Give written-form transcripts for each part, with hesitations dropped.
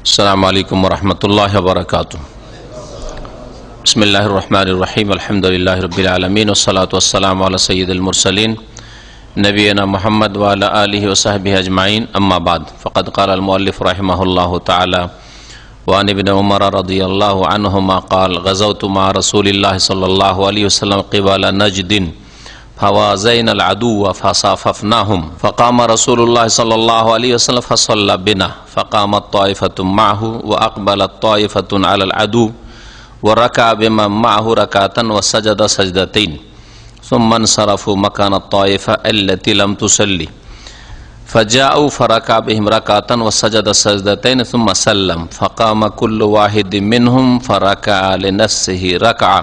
अस्सलामु अलैकुम वरहमतुल्लाहि वबरकातुहू। बिस्मिल्लाहिर रहमानिर रहीम। अल्हम्दुलिल्लाहि रब्बिल आलमीन वस्सलातु वस्सलामु अला सय्यिदिल मुरसलीन नबीना मुहम्मद व अला आलिहि व सहबिहि अजमाइन। अम्मा बाद फ़क़द क़ालल मुअल्लिफ़ रहिमहुल्लाहु तआला व अन इब्न उमर रज़ियल्लाहु अन्हुमा क़ाल ग़ज़वतु मअ रसूलिल्लाहि सल्लल्लाहु अलैहि वसल्लम क़िबल नजदिन फवाज़ैनल अदुव्व फसाफ़फ़नाहुम फ़क़ाम रसूलुल्लाहि सल्लल्लाहु अलैहि वसल्लम फ़सल्ला बिना फ़क़ामत ताइफ़तुम मअहु व अक़बलत ताइफ़तुन अलल अदुव्व व रकअ बिमन मअहु रकअतन व सजद सजदतैन सुम्मा इंसरफ़ू मकानत ताइफ़ा अल्लती लम तुसल्ली फ़जाअू फ़रकअ बिहिम रकअतन व सजद सजदतैन सुम्मा सल्लम फ़क़ाम कुल्लु वाहिदिन मिनहुम फ़रकअ लिनफ़्सिहि रकअ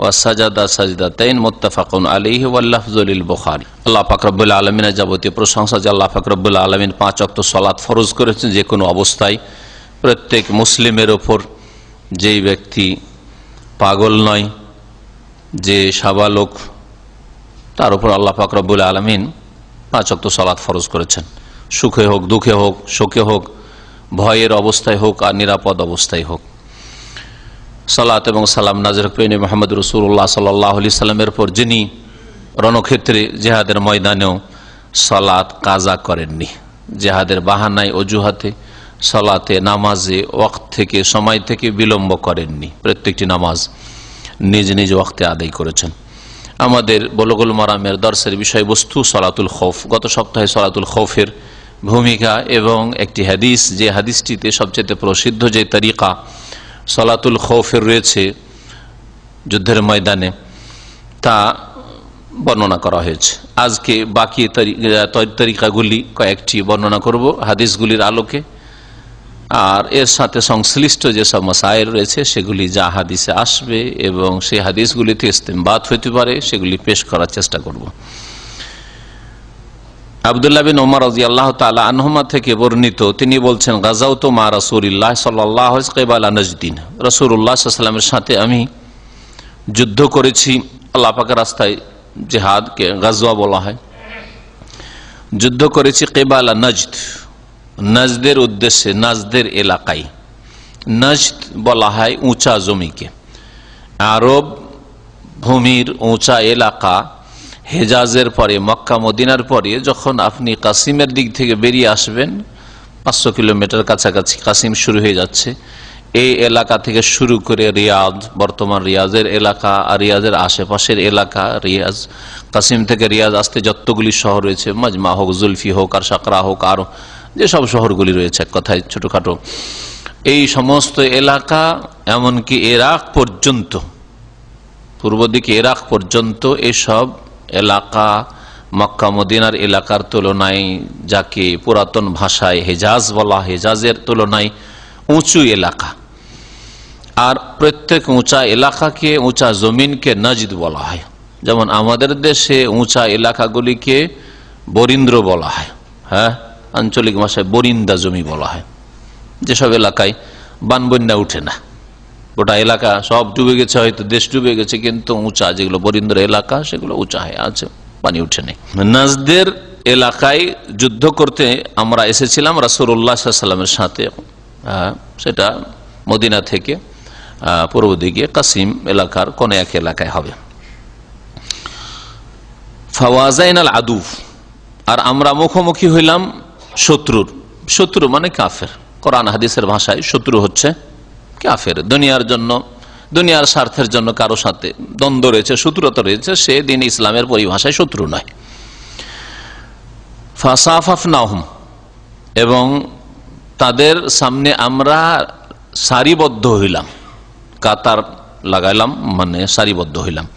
व सजद सजदतैन मुत्तफ़क़ुन अलैहि व लफ़्ज़ु लिल बुखारी। আল্লাহ পাক রব্বুল আলামিনের যাবতীয় প্রশংসা যে আল্লাহ পাক রব্বুল আলামিন 5 ওয়াক্ত সালাত ফরজ করেছেন যে কোনো অবস্থায় প্রত্যেক মুসলিমের উপর। যেই ব্যক্তি পাগল নয়, যে সাবালক, তার উপর আল্লাহ পাক রব্বুল আলামিন 5 ওয়াক্ত সালাত ফরজ করেছেন। সুখে হোক, দুঃখে হোক, শোকে হোক, ভয়ের অবস্থায় হোক আর নিরাপদ অবস্থায় হোক। সালাত এবং সালাম নাযিল করেন মুহাম্মদ রাসূলুল্লাহ সাল্লাল্লাহু আলাইহি সাল্লামের পর, যিনি রণক্ষেত্রে জিহাদের ময়দানেও সালাত কাজা করেননি। জিহাদের বাহানায় অজুহাতে সালাতে নামাজে ওয়াক্ত থেকে, সময় থেকে বিলম্ব করেননি। প্রত্যেকটি নামাজ নিজ নিজ ওয়াক্তে আদায় করেছেন। আমাদের বুলুগুল মারামের দর্সের বিষয়বস্তু সালাতুল খৌফ। গত সপ্তাহে সালাতুল খৌফের ভূমিকা এবং একটি হাদিস, যে হাদিসটিতে সবচেয়ে প্রসিদ্ধ যে তরিকা সালাতুল খৌফের রয়েছে যুদ্ধের ময়দানে, তা বর্ণনা করা হয়েছে। আজকে বাকি তরিকাগুলি কয়েকটি বর্ণনা করব হাদিসগুলির আলোকে, আর এর সাথে সংশ্লিষ্ট যেসব মাসাইল রয়েছে সেগুলি যা হাদিসে আসবে এবং সেই হাদিসগুলিতে ইস্তেমবাত হতে পারে সেগুলি পেশ করার চেষ্টা করব। আব্দুল্লাহ বিন উমর রাদিয়াল্লাহু তাআলা আনহুমা থেকে বর্ণিত, তিনি বলছেন, গাযাওতু মা রাসূলিল্লাহ সাল্লাল্লাহু আলাইহি কিবালা নজদিন। রাসূলুল্লাহ সাল্লাল্লাহু আলাইহি ওয়াসাল্লামের সাথে আমি যুদ্ধ করেছি। আল্লাহ পাকের রাস্তায় জিহাদকে গাজওয়া বলা হয়। যুদ্ধ করেছি কিবালা নজদ, নজদের উদ্দেশ্যে, নজদের এলাকায়। নজদ বলা হয় উঁচা জমিকে। আরব ভূমির উঁচা এলাকা, হেজাজের পরে, মক্কা মদিনার পরে যখন আপনি কাসিমের দিক থেকে বেরিয়ে আসবেন, 500 কিলোমিটার কাছাকাছি কাসিম শুরু হয়ে যাচ্ছে। এই এলাকা থেকে শুরু করে রিয়াজ, বর্তমান রিয়াজের এলাকা আর রিয়াজের আশেপাশের এলাকা, রিয়াজ, কাসিম থেকে রিয়াজ আসতে যতগুলি শহর রয়েছে, মাজমা হোক, জুলফি হোক আর সাকরা হোক, আরো যেসব শহরগুলি রয়েছে, এক কথায় ছোটখাটো, এই সমস্ত এলাকা, এমনকি ইরাক পর্যন্ত, পূর্ব দিকে ইরাক পর্যন্ত, এসব এলাকা মক্কা মদিনার এলাকার তুলনায়, যাকে পুরাতন ভাষায় হেজাজ বলা, হেজাজের তুলনায় উঁচু এলাকা। আর প্রত্যেক উঁচা এলাকাকে, উঁচা জমিনকে নজদ বলা হয়। যেমন আমাদের দেশে উঁচা এলাকাগুলিকে বরিন্দ্র বলা হয়, হ্যাঁ, আঞ্চলিক ভাষায় বরিন্দা জমি বলা হয়। যেসব এলাকায় বানবন্যা উঠে না, গোটা এলাকা সব ডুবে গেছে, হয়তো দেশ ডুবে গেছে, কিন্তু উঁচা যেগুলো বরিন্দ্র এলাকা সেগুলো উঁচা হয়ে আছে, পানি উঠে নেই। নজদের এলাকায় যুদ্ধ করতে আমরা এসেছিলাম রাসূলুল্লাহ সাল্লাল্লাহু আলাইহি ওয়াসাল্লামের সাথে। সেটা মদিনা থেকে পূর্ব দিকে কাসিম এলাকার কোন এক এলাকায় হবে। ফাওয়াজাইনাল আদুভ, আর আমরা মুখোমুখি হইলাম শত্রুর। শত্রু মানে কাফের। কোরআন হাদিসের ভাষায় শত্রু হচ্ছে কাফের। দুনিয়ার জন্য, দুনিয়ার স্বার্থের জন্য কারো সাথে দ্বন্দ্ব রয়েছে, শত্রুতা রয়েছে, সে দিন ইসলামের পরিভাষায় শত্রু নয়। ফাসাফাফনাহুম, এবং তাদের সামনে আমরা সারিবদ্ধ হইলাম, কাতার লাগাইলাম, মানে সারিবদ্ধ হইলাম।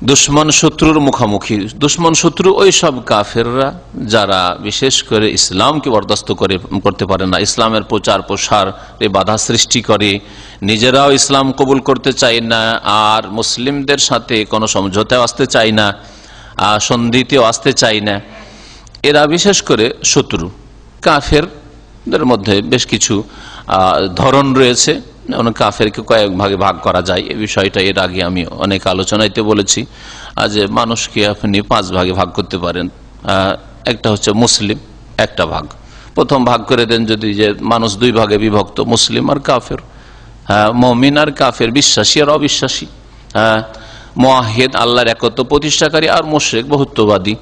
দুশ্মন শত্রুর মুখোমুখি। দুশ্মন শত্রু ওই সব কাফেররা যারা বিশেষ করে ইসলামকে বরদাস্ত করতে পারে না, ইসলামের প্রচার প্রসারে বাধা সৃষ্টি করে, নিজেরাও ইসলাম কবুল করতে চায় না, আর মুসলিমদের সাথে কোনো সমঝোতায় আসতে চায় না, সন্ধিতেও আসতে চায় না। এরা বিশেষ করে শত্রু। কাফেরদের মধ্যে বেশ কিছু ধরন রয়েছে। কাফেরকে কয়েক ভাগে ভাগ করা যায়, এই বিষয়টা এর আগে আমি অনেক আলোচনাইতে বলেছি। আজ মানুষকে আপনি 5 ভাগে ভাগ করতে পারেন। একটা হচ্ছে মুসলিম, একটা ভাগ। প্রথম ভাগ করে দেন যদি, যে মানুষ দুই ভাগে বিভক্ত, মুসলিম আর কাফের, মুমিন আর কাফের, বিশ্বাসী আর অবিশ্বাসী, মুআহিদ আল্লাহর একত্ব প্রতিষ্ঠাকারী আর মুশরিক বহুত্ববাদী।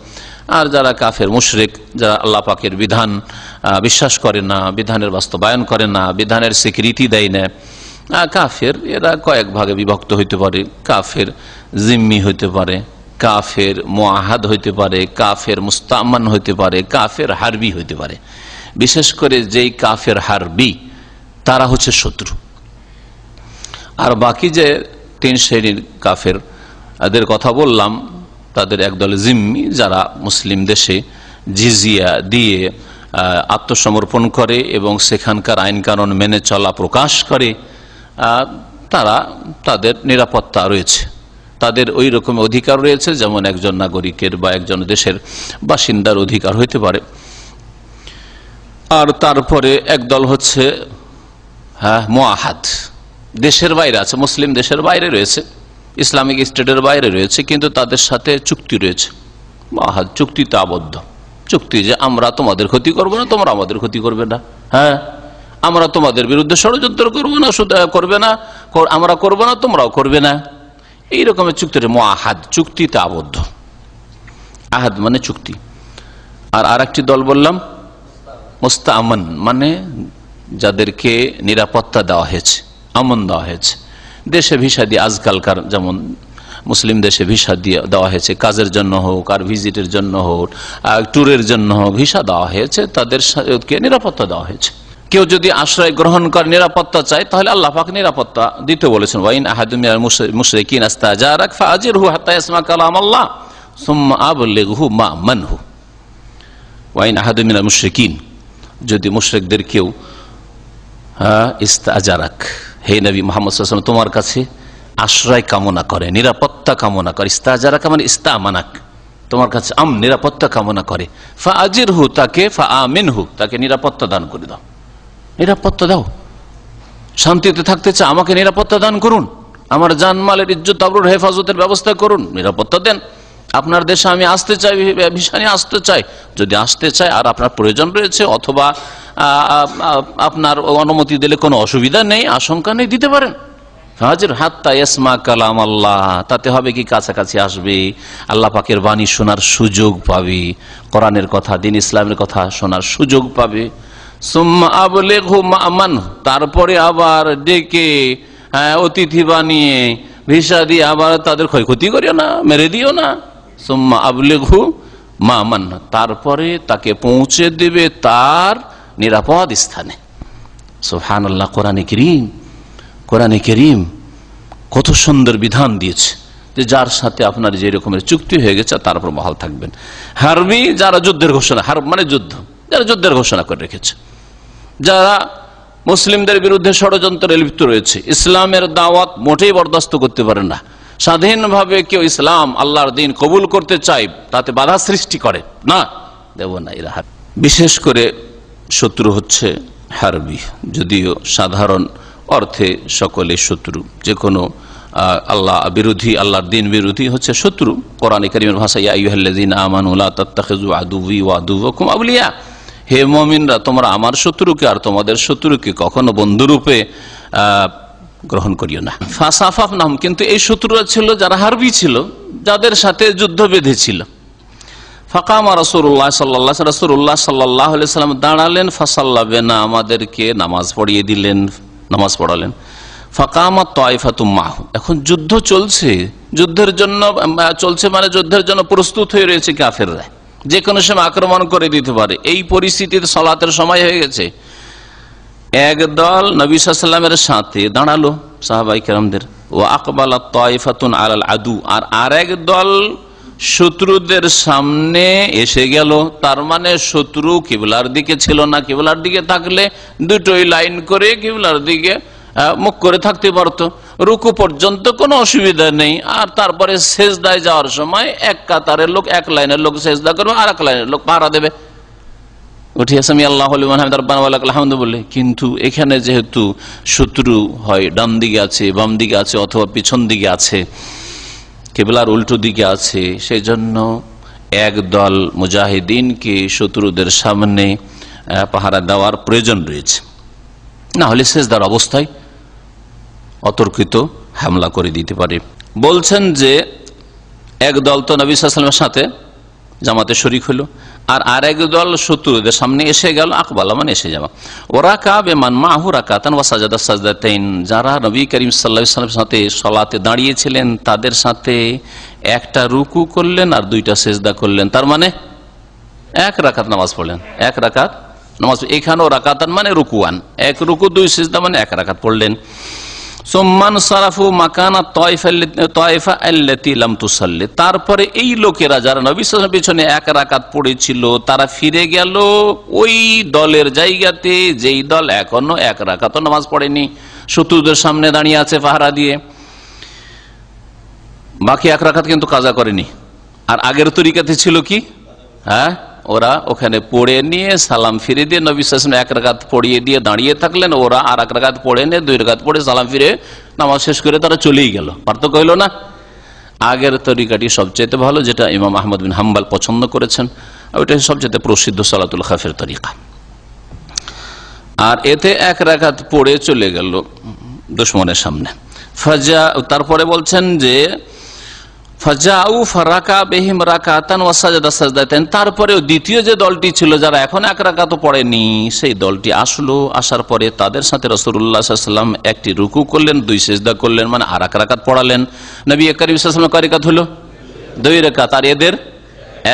আর যারা কাফের মুশরিক, যারা আল্লাহ পাকের বিধান বিশ্বাস করে না, বিধানের বাস্তবায়ন করে না, বিধানের স্বীকৃতি দেয় না, কাফের এরা কয়েক ভাগে বিভক্ত হইতে পারে। কাফের জিম্মি হইতে পারে, কাফের মুআহাদ হইতে পারে, কাফের মুস্তামান হইতে পারে, কাফের হারবি হইতে পারে। বিশেষ করে যেই কাফের হারবি তারা হচ্ছে শত্রু। আর বাকি যে তিন শ্রেণীর কাফের এদের কথা বললাম, তাদের একদল জিম্মি, যারা মুসলিম দেশে জিজিয়া দিয়ে আত্মসমর্পণ করে এবং সেখানকার আইন কানুন মেনে চলা প্রকাশ করে, তাদের নিরাপত্তা রয়েছে, তাদের ওই রকম অধিকার রয়েছে যেমন একজন নাগরিকের বা একজন দেশের বাসিন্দার অধিকার হইতে পারে। আর তারপরে একদল হচ্ছে মুআহাদ, দেশের বাইরে আছে, মুসলিম দেশের বাইরে রয়েছে, ইসলামিক স্টেটের বাইরে রয়েছে, কিন্তু তাদের সাথে চুক্তি রয়েছে, মুআহাদ, চুক্তিতে আবদ্ধ, চুক্তি যে আমরা তোমাদের ক্ষতি করবো না, তোমরা আমাদের ক্ষতি করবে না, আমরা তোমাদের বিরুদ্ধে ষড়যন্ত্র করবো না, করবে না, আমরা করবো না, তোমরাও করবে না, এই রকমের চুক্তি, মুআহাদ, চুক্তিতে আবদ্ধ। আহাদ মানে চুক্তি। আর একটি দল বললাম মুস্তামান, মানে যাদেরকে নিরাপত্তা দেওয়া হয়েছে, আমন দেওয়া হয়েছে, দেশে ভিসা দিয়ে, আজকালকার যেমন মুসলিম দেশে ভিসা দিয়ে দেওয়া হয়েছে, কাজের জন্য হোক আর ভিজিটের জন্য হোক, ট্যুরের জন্য হোক, ভিসা দেওয়া হয়েছে, তাদেরকে নিরাপত্তা দেওয়া হয়েছে। কেউ যদি আশ্রয় গ্রহণ করে নিরাপত্তা চায়, তাহলে আল্লাহ পাক নিরাপত্তা দিতে বলেছেন, ওয়াইন আহাদুম মিনাল মুশরিকিন ইস্তাজারাক ফাআজিরহু হাত্তা ইয়াসমা কালামাল্লাহ সুম্মা আবলিগহু মা'মানহু। ওয়াইন আহাদুম মিনাল মুশরিকিন, যদি মুশরিকদের কেউ ইস্তাজারাক, হে নবী মুহাম্মদ সাল্লাল্লাহু আলাইহি ওয়াসাল্লাম, তোমার কাছে আশ্রয় কামনা করে, নিরাপত্তা কামনা করে, ইস্তাজারাক মানে ইস্তামানাক, তোমার কাছে নিরাপত্তা কামনা করে, ফাআজিরহু, তাকে, ফাআমিনহু, তাকে নিরাপত্তা দান করে দাও, নিরাপত্তা দাও, শান্তিতে থাকতে চায়, আমাকে নিরাপত্তা দান করুন, আমার জানমালের ইজ্জত আবরুর হেফাজতের ব্যবস্থা করুন, নিরাপত্তা দেন। আপনার দেশে আমি আসতে চাই, ভিসা নিয়ে আসতে চাই, যদি আসতে চাই আর আপনার প্রয়োজন রয়েছে, অথবা আপনার অনুমতি দিলে কোনো অসুবিধা নেই, আশঙ্কা নেই, দিতে পারেন। হাজির হাত্তা ইয়াসমা কালাম আল্লাহ, তাতে হবে কি, কাছাকাছি আসবে, আল্লাহ পাকের বাণী শোনার সুযোগ পাবে, কোরআনের কথা, দ্বীন ইসলামের কথা শোনার সুযোগ পাবে। সুম্মা আবলিগহু মা'মানহু, তারপরে আবার ডেকে অতিথি বানিয়ে ভিসা দিয়ে আবার তাদের ক্ষয়ক্ষতি করিও না, মেরে দিও না। সুম্মা আবলিগহু মা'মানহু, তারপরে তাকে পৌঁছে দেবে তার নিরাপদ স্থানে। সুবহানাল্লাহ, কোরআনে কারীম কত সুন্দর বিধান দিয়েছে, যে যার সাথে আপনার যে রকমের চুক্তি হয়ে গেছে তার উপর বহাল থাকবেন। হারবি, যারা যুদ্ধের ঘোষণা, হারব মানে যুদ্ধ, যারা যুদ্ধের ঘোষণা করে রেখেছে, যারা মুসলিমদের বিরুদ্ধে ষড়যন্ত্রে লিপ্ত রয়েছে, ইসলামের দাওয়াত মোটেই বরদাস্ত করতে পারে না, স্বাধীনভাবে কেউ ইসলাম আল্লাহর দ্বীন কবুল করতে চায়, তাতে বাধা সৃষ্টি করে না, দেব না, এরা বিশেষ করে শত্রু হচ্ছে হারবি, যদিও সাধারণ অর্থে সকলে শত্রু, যে কোনো আল্লাহ বিরোধী, আল্লাহর দ্বীন বিরোধী হচ্ছে শত্রু। কোরআনে কারীমের ভাষায়, ইয়া আইয়ুহাল্লাযীনা আমানু লা তাত্তাখিযু আদুওয়ি ওয়া আদুওয়াকুম আওলিয়া, হে মুমিনরা, তোমরা আমার শত্রুকে আর তোমাদের শত্রুকে কখনো বন্ধুরূপে গ্রহণ করিও না। ফাসাফাফনাহুম, কিন্তু এই শত্রুরা ছিল যারা হারবি ছিল, যাদের সাথে যুদ্ধ বেঁধেছিল। ফাকামা রাসূলুল্লাহ সাল্লাল্লাহু আলাইহি ওয়াসাল্লাম দাঁড়ালেন, ফাসাল্লা বিনা, আমাদেরকে নামাজ পড়িয়ে দিলেন, নামাজ পড়ালেন। ফাকামা তায়ফাতুম মাহু, এখন যুদ্ধ চলছে, যুদ্ধের জন্য চলছে মানে যুদ্ধের জন্য প্রস্তুত হয়ে রয়েছে কাফেররা, যে কোনো সময় আক্রমণ করে দিতে পারে। এই পরিস্থিতিতে সালাতের সময় হয়ে গেছে, একদল নবী সাল্লাল্লাহু আলাইহি ওয়াসাল্লামের সাথে দাঁড়ালো সাহাবায়ে কেরামদের, ওয়া আকবালাত তায়ফাতুন আলাল আদু, আর আরেক দল শত্রুদের সামনে এসে গেল। তার মানে শত্রু কিবলার দিকে ছিল না, কিবলার দিকে থাকলে দুটোই লাইন করে কিবলার দিকে মুখ করে থাকতে পারতো, রুকু পর্যন্ত কোনো অসুবিধা নেই। আর তারপরে সেজদায় যাওয়ার সময় এক কাতারের লোক, এক লাইনের লোক সেজদা করবে, আর এক লাইনের লোক পাহারা দেবে, উঠিয়ে সামি আল্লাহু লিমান হামিদা রাব্বানা ওয়া লাকাল হামদু বলে। কিন্তু এখানে যেহেতু শত্রু হয় ডান দিকে আছে, বাম দিকে আছে, অথবা পিছন দিকে আছে, কিবলার উল্টো দিকে আছে, সেই জন্য একদল মুজাহিদিনকে শত্রুদের সামনে পাহারা দেওয়ার প্রয়োজন রয়েছে, না হলে সেজদার অবস্থায় অতর্কিত হামলা করে দিতে পারে। বলছেন যে একদল তো নবী সাল্লাল্লাহু আলাইহি ওয়াসাল্লামের সাথে জামাতে শরীক হলো, আর আরেক দল শত্রুদের সামনে এসে গেল, আকবালা মানে এসে যাওয়া। ওরা কাবে মান মাহু রাকাতান ওয়া সাজাদা সাজদাতাইন, যারা নবী করিম সাল্লাল্লাহু আলাইহি ওয়াসাল্লামের সাথে সালাতে দাঁড়িয়েছিলেন তাদের সাথে একটা রুকু করলেন আর দুইটা সেজদা করলেন, তার মানে এক রাকাত নামাজ পড়লেন, এক রাকাত নামাজ। এখানেও রাকাতান মানে রুকুয়ান, এক রুকু দুই সিজদা মানে এক রাকাত পড়লেন। সুম্মান সারাফু মাকানা তায়েফা আল্লাতী লাম তুসাল্লি, তারপরে এই লোকেরা যারা নবী সাল্লাল্লাহু আলাইহি ওয়াসাল্লামের পিছনে এক রাকাত পড়েছিল তারা ফিরে গেল ওই দলের জায়গাতে যেই দল এখনো এক রাকাত নামাজ পড়েনি, শত্রুদের সামনে দাঁড়িয়ে আছে পাহারা দিয়ে, বাকি এক রাকাত কিন্তু কাজা করেনি। আর আগের তরিকাতে ছিল কি, ওরা ওখানে পড়ে নিয়ে সালাম ফিরে দিয়ে নবী সাল্লাল্লাহু আলাইহি ওয়াসাল্লাম এক রাকাত পড়িয়ে দিয়ে দাঁড়িয়ে থাকলেন, ওরা আর এক রাকাত পড়ে নিয়ে দুই রাকাত পড়ে সালাম ফিরে নামাজ শেষ করে তারা চলেই গেল। পার্থক্য হইল না? আগের তরিকাটি সবচেয়ে ভালো, যেটা ইমাম আহমদ বিন হাম্বল পছন্দ করেছেন, ওইটাই সবচেয়ে প্রসিদ্ধ সালাতুল খাফের তরিকা। আর এতে এক রাকাত পড়ে চলে গেল দুশমনের সামনে। ফাজা, তারপরে বলছেন যে তারপরেও দ্বিতীয় যে দলটি ছিল যারা এখন এক রাকাত পড়েনি, সেই দলটি আসলো, আসার পরে তাদের সাথে রাসূলুল্লাহ সাল্লাল্লাহু আলাইহি ওয়াসাল্লাম একটি রুকু করলেন, দুই সিজদা করলেন, মানে আর এক রাকাত পড়ালেন। নবী করিম সাল্লাল্লাহু আলাইহি ওয়াসাল্লাম কয় রাকাত হলো? দুই রাকাত, আর এদের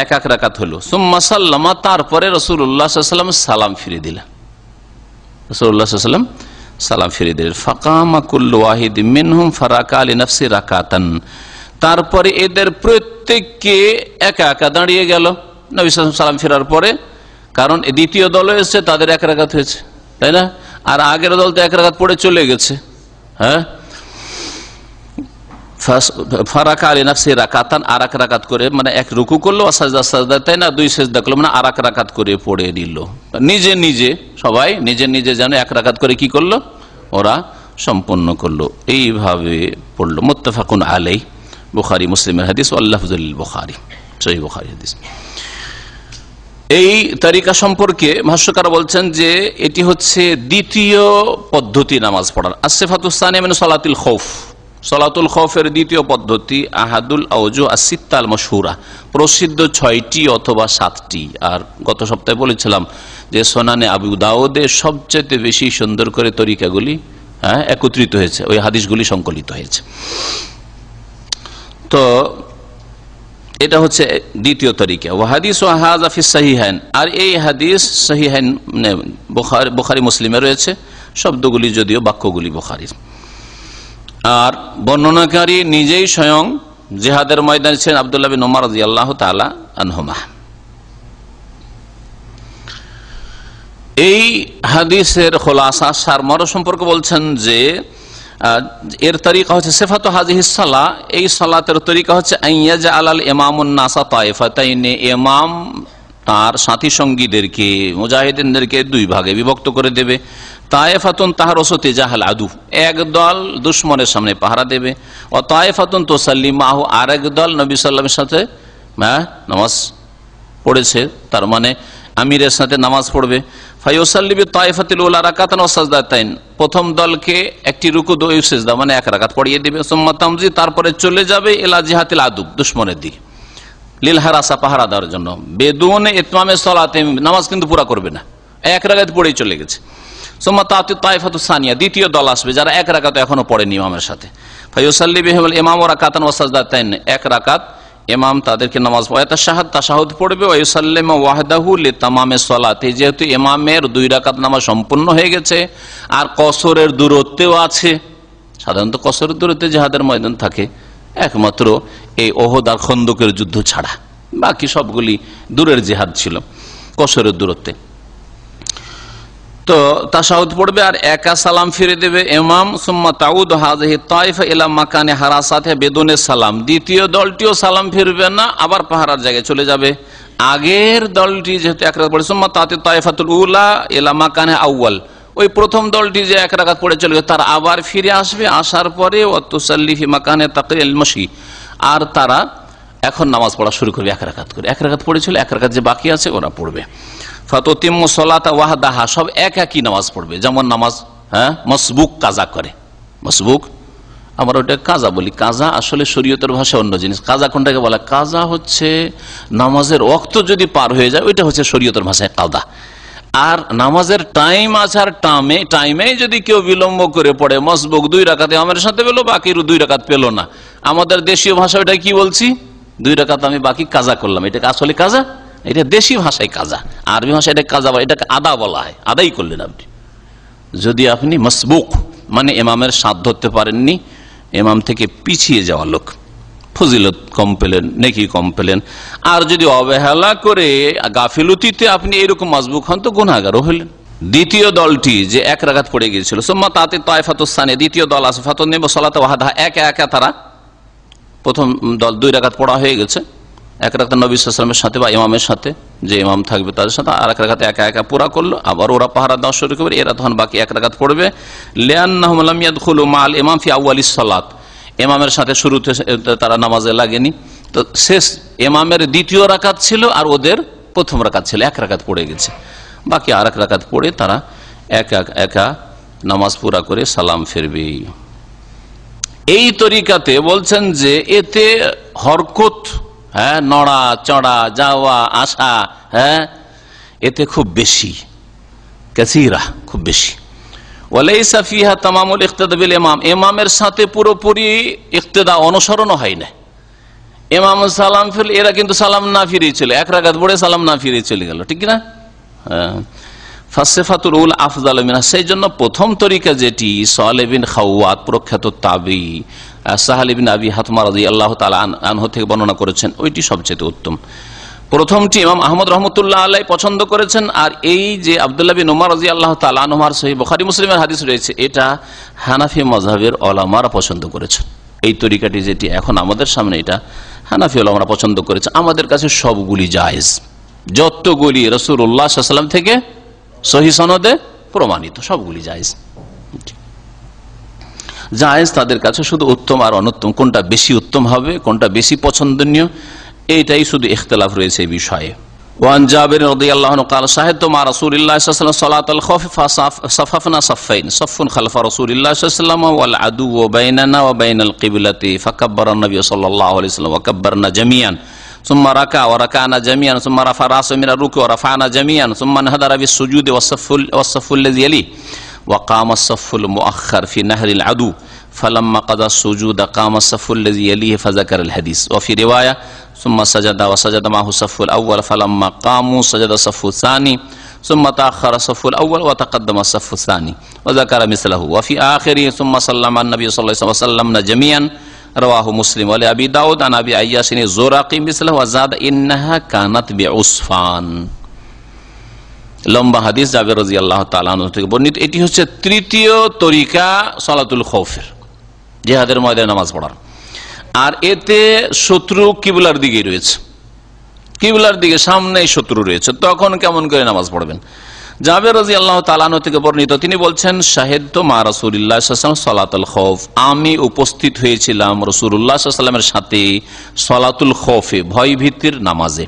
এক এক রাকাত হলো। সুম্মা সাল্লামা, তারপরে রাসূলুল্লাহ সাল্লাল্লাহু আলাইহি ওয়াসাল্লাম সালাম ফিরে দিলেন, রাসূলুল্লাহ সাল্লাল্লাহু আলাইহি ওয়াসাল্লাম সালাম ফিরে দিলেন। ফাকামা কুল্লু ওয়াহিদিন মিনহুম ফারাকা লিনাফসি রাকাতান, তারপরে এদের প্রত্যেককে একা একা দাঁড়িয়ে গেল নবী সাল্লাল্লাহু আলাইহি ওয়াসাল্লাম সালাম ফেরার পরে, কারণ দ্বিতীয় দল এসেছে তাদের এক রাকাত হয়েছে, তাই না? আর আগের দল তো এক রাকাত পড়ে চলে গেছে। ফারাকা লিনাফসি রাকাতান, আর এক রাকাত করে, মানে এক রুকু করলো আর সাজদা সাজদাতাইন, না দুই সিজদা করলো, মানে আর এক রাকাত করে পড়ে নিল। নিজে নিজে সবাই নিজে নিজে যেন এক রাকাত করে কি করলো, ওরা সম্পন্ন করলো, এইভাবে পড়লো। মুত্তাফাকুন আলাইহি, বুখারী মুসলিমের হাদিস, ওয়াল্লাফজুল বুখারী, সহিহ বুখারী হাদিস। এই তরিকা সম্পর্কে ভাষ্যকার বলছেন যে এটি হচ্ছে দ্বিতীয় পদ্ধতি নামাজ পড়ার। আসিফাতুস সানিয়া মিন সালাতুল খৌফ, সালাতুল খৌফের দ্বিতীয় পদ্ধতি আহাদুল আওজু আসিত্তা আল মাশহুরা, প্রসিদ্ধ 6টি অথবা 7টি। আর গত সপ্তাহে বলেছিলাম যে সুনানে আবু দাউদে সবচেয়ে বেশি সুন্দর করে তরিকাগুলি একত্রিত হয়েছে, ওই হাদিসগুলি সংকলিত হয়েছে। তো এটা হচ্ছে দ্বিতীয় তরিকা। ওয়া হাদিসু হাযা ফিস সাহিহাইন, আর এই হাদিস সহিহাইন বুখারী মুসলিমে রয়েছে, শব্দগুলি যদিও বাক্যগুলি বুখারীর। আর বর্ণনাকারী নিজেই স্বয়ং জিহাদের ময়দানে ছিলেন আব্দুল্লাহ বিন উমর রাদিয়াল্লাহু তাআলা আনহুমা। এই হাদিসের খোলাসা সারমর্ম সম্পর্কে বলছেন যে এর তরিকা হচ্ছে সিফাতু হাযিহিস সালাহ, এই সালাতের তরিকা হচ্ছে আইয়াজা আলাল ইমামুন নাসা তায়েফাতাইন, ইমাম তার সাথী সঙ্গীদেরকে, মুজাহিদিনদেরকে দুই ভাগে বিভক্ত করে দেবে। তায়েফাতুন তাহরুসু তিজাহাল আদু, এক দল দুশমনের সামনে পাহারা দেবে। ও তায়েফাতুন তুসাল্লি মাহু, আরেক দল নবী সাল্লাল্লাহু আলাইহি ওয়াসাল্লামের সাথে নামাজ পড়েছে, তার মানে আমিরের সাথে নামাজ পড়বে। ফায়ুসাল্লি বিতায়েফাতিল উলা রাকাতান ওয়া সাজদাতাইন, প্রথম দলকে একটি রুকু দুই সিজদা মানে এক রাকাত পড়িয়ে দিবে। সুম্মা তামজি, তারপরে চলে যাবে ইলা জিহাতিল আদু, দুশমনের দিকে, লিল হারাসা, পাহারা দেওয়ার জন্য। বেদুন ইতমামে সালাতে, নামাজ কিন্তু পুরা করবে না, এক রাকাত পড়েই চলে গেছে। সুম্মা তাতি তায়েফাতুস সানিয়া, দ্বিতীয় দল আসবে যারা এক রাকাত এখনো পড়েনি ইমামের সাথে। ফায়ুসাল্লি বিহিল ইমাম ওয়া রাকাতান ওয়া সাজদাতাইন, এক রাকাত ইমাম তাদেরকে নামাজ পড়ে, তাশাহুদ পড়বে। ওয়া ইউসাল্লিমু ওয়াহদাহু লিতামামে সালাতে, যেহেতু ইমামের দুই রাকাত নামাজ সম্পূর্ণ হয়ে গেছে আর কসরের দূরত্বেও আছে। সাধারণত কসরের দূরত্বে জিহাদের ময়দান থাকে একমাত্র এই ওহদ আর খন্দকের যুদ্ধ ছাড়া, বাকি সবগুলি দূরের জিহাদ ছিল কসরের দূরত্বে। তো তাশাহুদ পড়বে আর একা সালাম ফিরে দেবে ইমাম। সুম্মা তাউদ হাযিহি তায়েফা ইলা মাকানে হারাসাতে বেদুনে সালাম, দ্বিতীয় দলটিও সালাম ফিরবে না, আবার পাহারার জায়গায় চলে যাবে। আগের দলটি যেহেতু এক রাকাত পড়ে, সুম্মা তাতি তায়েফাতুল উলা ইলা মাকানে আউয়াল, ওই প্রথম দলটি যে এক রাকাত পড়ে চলে গেছে তার আবার ফিরে আসবে, আসার পরে ওয়া তুসাল্লি ফি মাকানে তাকরিল মাশি, আর তারা এখন নামাজ পড়া শুরু করবে এক রাকাত করে। এক রাকাত পড়েছিল, এক রাকাত যে বাকি আছে ওরা পড়বে। ফাতুতিম্মু সলাতা ওয়াহদাহা, সব এক একই নামাজ পড়বে। যেমন নামাজ মসবুক কাজা করে, মসবুক আমরা ওটা কাজা বলি। কাজা আসলে শরীয়তের ভাষা অন্য জিনিস। কাজা কোনটাকে বলে? কাজা হচ্ছে নামাজের ওয়াক্ত যদি পার হয়ে যায়, ওইটা হচ্ছে শরীয়তের ভাষায় কাদা। আর নামাজের টাইম আছে, আর টাইমে যদি কেউ বিলম্ব করে পড়ে, মসবুক 2 রাকাতে আমার সাথে পেলো, বাকির 2 রাকাত পেলো না, আমাদের দেশীয় ভাষা ওটা কি বলছি? 2 রাকাত আমি বাকি কাজা করলাম। এটাকে আসলে কাজা, এটা দেশি ভাষায় কাজা, আরবি ভাষায় এটা কাজা বলে, এটাকে আদা বলা হয়। আদাই করলেন আপনি। যদি আপনি মসবুক মানে ইমামের সাথ ধরতে পারেননি, ইমাম থেকে পিছিয়ে যাওয়া লোক, ফজিলত কম পেলেন, নেকি কম পেলেন। আর যদি অবহেলা করে গাফিলতিতে আপনি এরকম মজবুক হন, তো গুনাহগারও হলেন। দ্বিতীয় দলটি যে 1 রাকাত পড়ে গিয়েছিল, সুম্মা তাতে তায়েফাতুসসানি, দ্বিতীয় দল আছে, ফাতুনিমু সালাতা ওয়াহদাহা, একা তারা, প্রথম দল 2 রাকাত পড়া হয়ে গেছে, 1 রাকাত নবী সাল্লাল্লাহু আলাইহি ওয়াসাল্লামের সাথে বা ইমামের সাথে, যে ইমাম থাকবে তাদের সাথে, আর 1 রাকাত একা পুরা করলো। আবার ওরা পাহারা দেওয়া শুরু করবে, এরা তখন বাকি 1 রাকাত পড়বে। লিআন্নাহুম লাম ইয়াদখুলু মাআল ইমাম ফি আউয়ালিস সালাত, ইমামের সাথে শুরুতে তারা নামাজে লাগেনি, তো শেষ ইমামের 2য় রাকাত ছিল আর ওদের প্রথম রাকাত ছিল, 1 রাকাত পড়ে গেছে। বাকি আর 1 রাকাত পড়ে তারা একা নামাজ পুরা করে সালাম ফিরবে। এই তরিকাতে বলছেন যে এতে হরকত, নড়া চড়া, যাওয়া আসা, এতে খুব বেশি, কাসীরা, খুব বেশি। ওয়ালাইসা ফিহা তামামুল ইক্তিদা বিল ইমাম, ইমামের সাথে পুরোপুরি ইক্তিদা, অনুসরণ হয় না। ইমাম সালাম ফিরল, এরা কিন্তু সালাম না ফিরিয়ে চলে, 1 রাকাত পড়ে সালাম না ফিরিয়ে চলে গেল, ঠিক না? ফাসিফাতুল উল আফজাল মিনহা, সেই জন্য প্রথম তরিকা যেটি সালেহ বিন খাওয়াত প্রখ্যাত তাবী সাহাল ইবনে আবি হাতমা রাদিয়াল্লাহু তাআলা আনহু থেকে বর্ণনা করেছেন, ওইটি সবচেয়ে উত্তম। প্রথমটি ইমাম আহমদ রহমতুল্লাহ আলাইহি পছন্দ করেছেন। আর এই যে আব্দুল্লাহ বিন উমর রাদিয়াল্লাহু তাআলা আনহুর সহিহ বুখারী মুসলিমের হাদিস রয়েছে, এটা হানাফি মাযহাবের উলামারা পছন্দ করেছেন। এই তরিকাটি যেটি এখন আমাদের সামনে, এটা হানাফি উলামারা পছন্দ করেছে। আমাদের কাছে সবগুলি জায়েজ, যতগুলি রাসূলুল্লাহ সাল্লাল্লাহু আলাইহি ওয়াসাল্লাম থেকে সহিহ সনদে প্রমাণিত, সবগুলি জায়েজ। জায়েজ তাদের কাছে, শুধু উত্তম আর অনুত্তম কোনটা বেশি উত্তম হবে, কোনটা বেশি পছন্দনীয়, এইটাই শুধু ইখতিলাফ রয়েছে এই বিষয়ে। ওয়ান জাবির রাদিয়াল্লাহু আনহু قال شهدت مع رسول الله صلى الله عليه وسلم صلاة الخوف فصففنا صفين، صف خلف رسول الله صلى الله عليه وسلم والعدو بيننا وبين القبلة، فكبر النبي صلى الله عليه وسلم وكبرنا جميعا، ثم ركع وركعنا جميعا، ثم رفع رأسه من الركوع ورفعنا جميعا، ثم انحدر بالسجود والصف الذي يليه، وقام الصف المؤخر في نهر العدو، فلما قضى السجود قام الصف الذي يليه فذكر الحديث. وفي رواية ثم سجد وسجد معه الصف الأول، فلما قاموا سجد الصف الثاني، ثم تأخر الصف الأول وتقدم الصف الثاني، وذكر مثله. وفي آخره ثم سلم النبي صلى الله عليه وسلم وسلمنا جميعا، رواه مسلم. ولأبي داود عن أبي عياش الزرقي مثله وزاد إنها كانت بعصفان। লম্বা হাদিস জাবের রাদিয়াল্লাহু তাআলা আনহু থেকে বর্ণিত। এটি হচ্ছে তৃতীয় তরিকা সালাতুল খাউফের, জিহাদের ময়দানে নামাজ পড়ার। আর এতে শত্রু কিবলার দিকে রয়েছে, কিবলার দিকে সামনেই শত্রু রয়েছে, তখন কেমন করে নামাজ পড়বেন? জাবের রাদিয়াল্লাহু তাআলা আনহু থেকে বর্ণিত, তিনি বলছেন শাহিদতু মা রাসূলিল্লাহ সাল্লাল্লাহু আলাইহি ওয়াসাল্লাম সালাতুল খাউফ, আমি উপস্থিত হয়েছিলাম রাসূলুল্লাহ সাল্লাল্লাহু আলাইহি ওয়াসাল্লামের সাথে সালাতুল খাউফে, ভয় ভীতির নামাজে।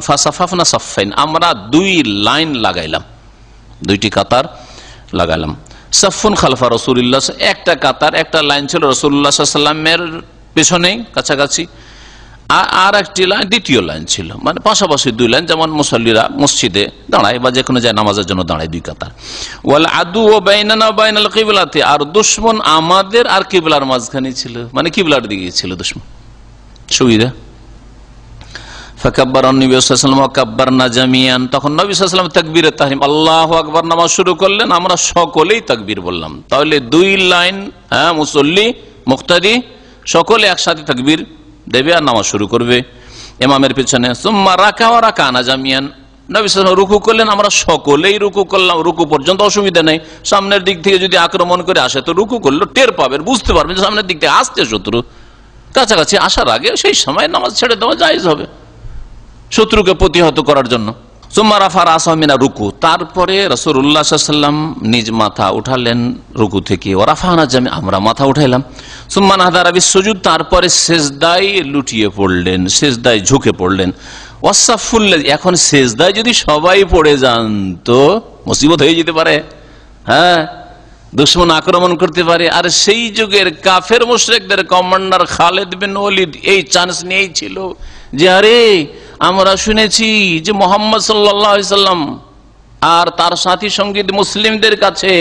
ফাসাফাফনা সাফাইন, আমরা 2 লাইন লাগাইলাম, 2টি কাতার লাগাইলাম। সাফুন খালফা রাসূলিল্লাহ, একটা কাতার, একটা লাইন ছিল রাসূলুল্লাহ সাল্লাল্লাহু আলাইহি ওয়াসাল্লামের পেছনে কাছাকাছি, আর একটি লাইন দ্বিতীয় লাইন ছিল, মানে পাশাপাশি 2 লাইন, যেমন মুসল্লিরা মসজিদে দাঁড়ায় বা যে কোনো যায় নামাজের জন্য দাঁড়ায় 2 কাতার। ওয়াল আদু ওয়া বাইনানা ওয়া বাইনাল কিবলাতি, আর দুশমন আমাদের আর কিবলার মাঝখানে ছিল, মানে কিবলার দিকে ছিল দুশমন। সুবিধা। ফাকাব্বারান নবী সাল্লাল্লাহু আলাইহি ওয়াসাল্লাম ওয়া কাব্বারনা জামিয়ান, তখন নবী সাল্লাল্লাহু আলাইহি ওয়াসাল্লাম তাকবীরে তাহরিম আল্লাহু আকবার নামাজ শুরু করলেন, আমরা সকলেই তাকবীর বললাম। তাহলে 2 লাইন, মুসল্লি মুক্তাদি সকলে একসাথে তাকবীর দেবে আর নামাজ শুরু করবে ইমামের পিছনে। সুম্মা রাকা ওয়া রাকানা জামিয়ান, নবী সাল্লাল্লাহু আলাইহি ওয়াসাল্লাম রুকু করলেন, আমরা সকলেই রুকু করলাম। রুকু পর্যন্ত অসুবিধা নেই, সামনের দিক থেকে যদি আক্রমণ করে আসে তো রুকু করলো, টের পাবেন, বুঝতে পারবেন যে সামনের দিক থেকে আসছে শত্রু, কাছাকাছি আসার আগে সেই সময় নামাজ ছেড়ে দেওয়া জায়েজ হবে শত্রুকে প্রতিহত করার জন্য। সুম্মা রাফা রাসাহু মিনা রুকু, তারপরে রাসূলুল্লাহ সাল্লাল্লাহু আলাইহি ওয়াসাল্লাম নিজ মাথা উঠালেন রুকু থেকে, ওয়া রাফানা জামি, আমরা মাথা উঠাইলাম। সুম্মা নাহাদারা বিস সুজুদ, তারপরে সিজদায় লুটিয়ে পড়লেন, সিজদায় ঝুঁকে পড়লেন। ওয়াসাফুল্লাযী, এখন সেজদায় যদি সবাই পড়ে যান তো মুসিবত হয়ে যেতে পারে। হ্যাঁ, দুশমন আক্রমণ করতে পারে। আর সেই যুগের কাফের মুশরিকদের কমান্ডার খালিদ বিন ওয়ালিদ এই চান্স নিয়েই ছিল যে আরে আমরা শুনেছি যে মুহাম্মদ সাল্লাল্লাহু আলাইহি সাল্লাম আর তার সাথী সঙ্গী মুসলিমদের কাছে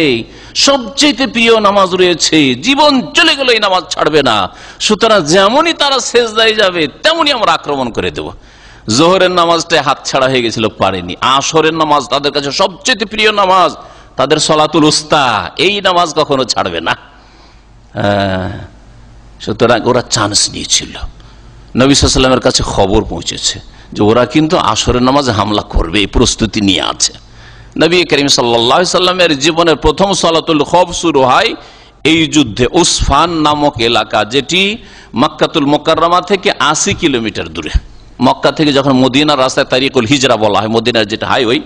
সবচেয়ে প্রিয় নামাজ রয়েছে, জীবন চলে গেল এই নামাজ ছাড়বে না, সুতরাং যেমনই তারা সেজদায় যাবে তেমনই আমরা আক্রমণ করে দেব। জোহরের নামাজটা হাত ছাড়া হয়ে গেছিল, পারেনি। আসরের নামাজ তাদের কাছে সবচেয়ে প্রিয় নামাজ, তাদের সলাতুল উস্তা, এই নামাজ কখনো ছাড়বে না। সুতরাং ওরা চান্স নিয়েছিল। নবী সাল্লাল্লাহু আলাইহি ওয়াসাল্লামের কাছে খবর পৌঁছেছে যে ওরা কিন্তু আসরের নামাজে হামলা করবে, এই প্রস্তুতি নিয়ে আছে। নবী করিম সাল্লাল্লাহু আলাইহি ওয়াসাল্লামের জীবনের প্রথম সালাতুল খৌফ শুরু হয় এই যুদ্ধে। উসফান নামক এলাকা, যেটি মক্কাতুল মুকাররমা থেকে 80 কিলোমিটার দূরে। মক্কা থেকে যখন মদিনার রাস্তায় তারিকুল হিজরা বলা হয়, মদিনার যেটা হাইওয়ে,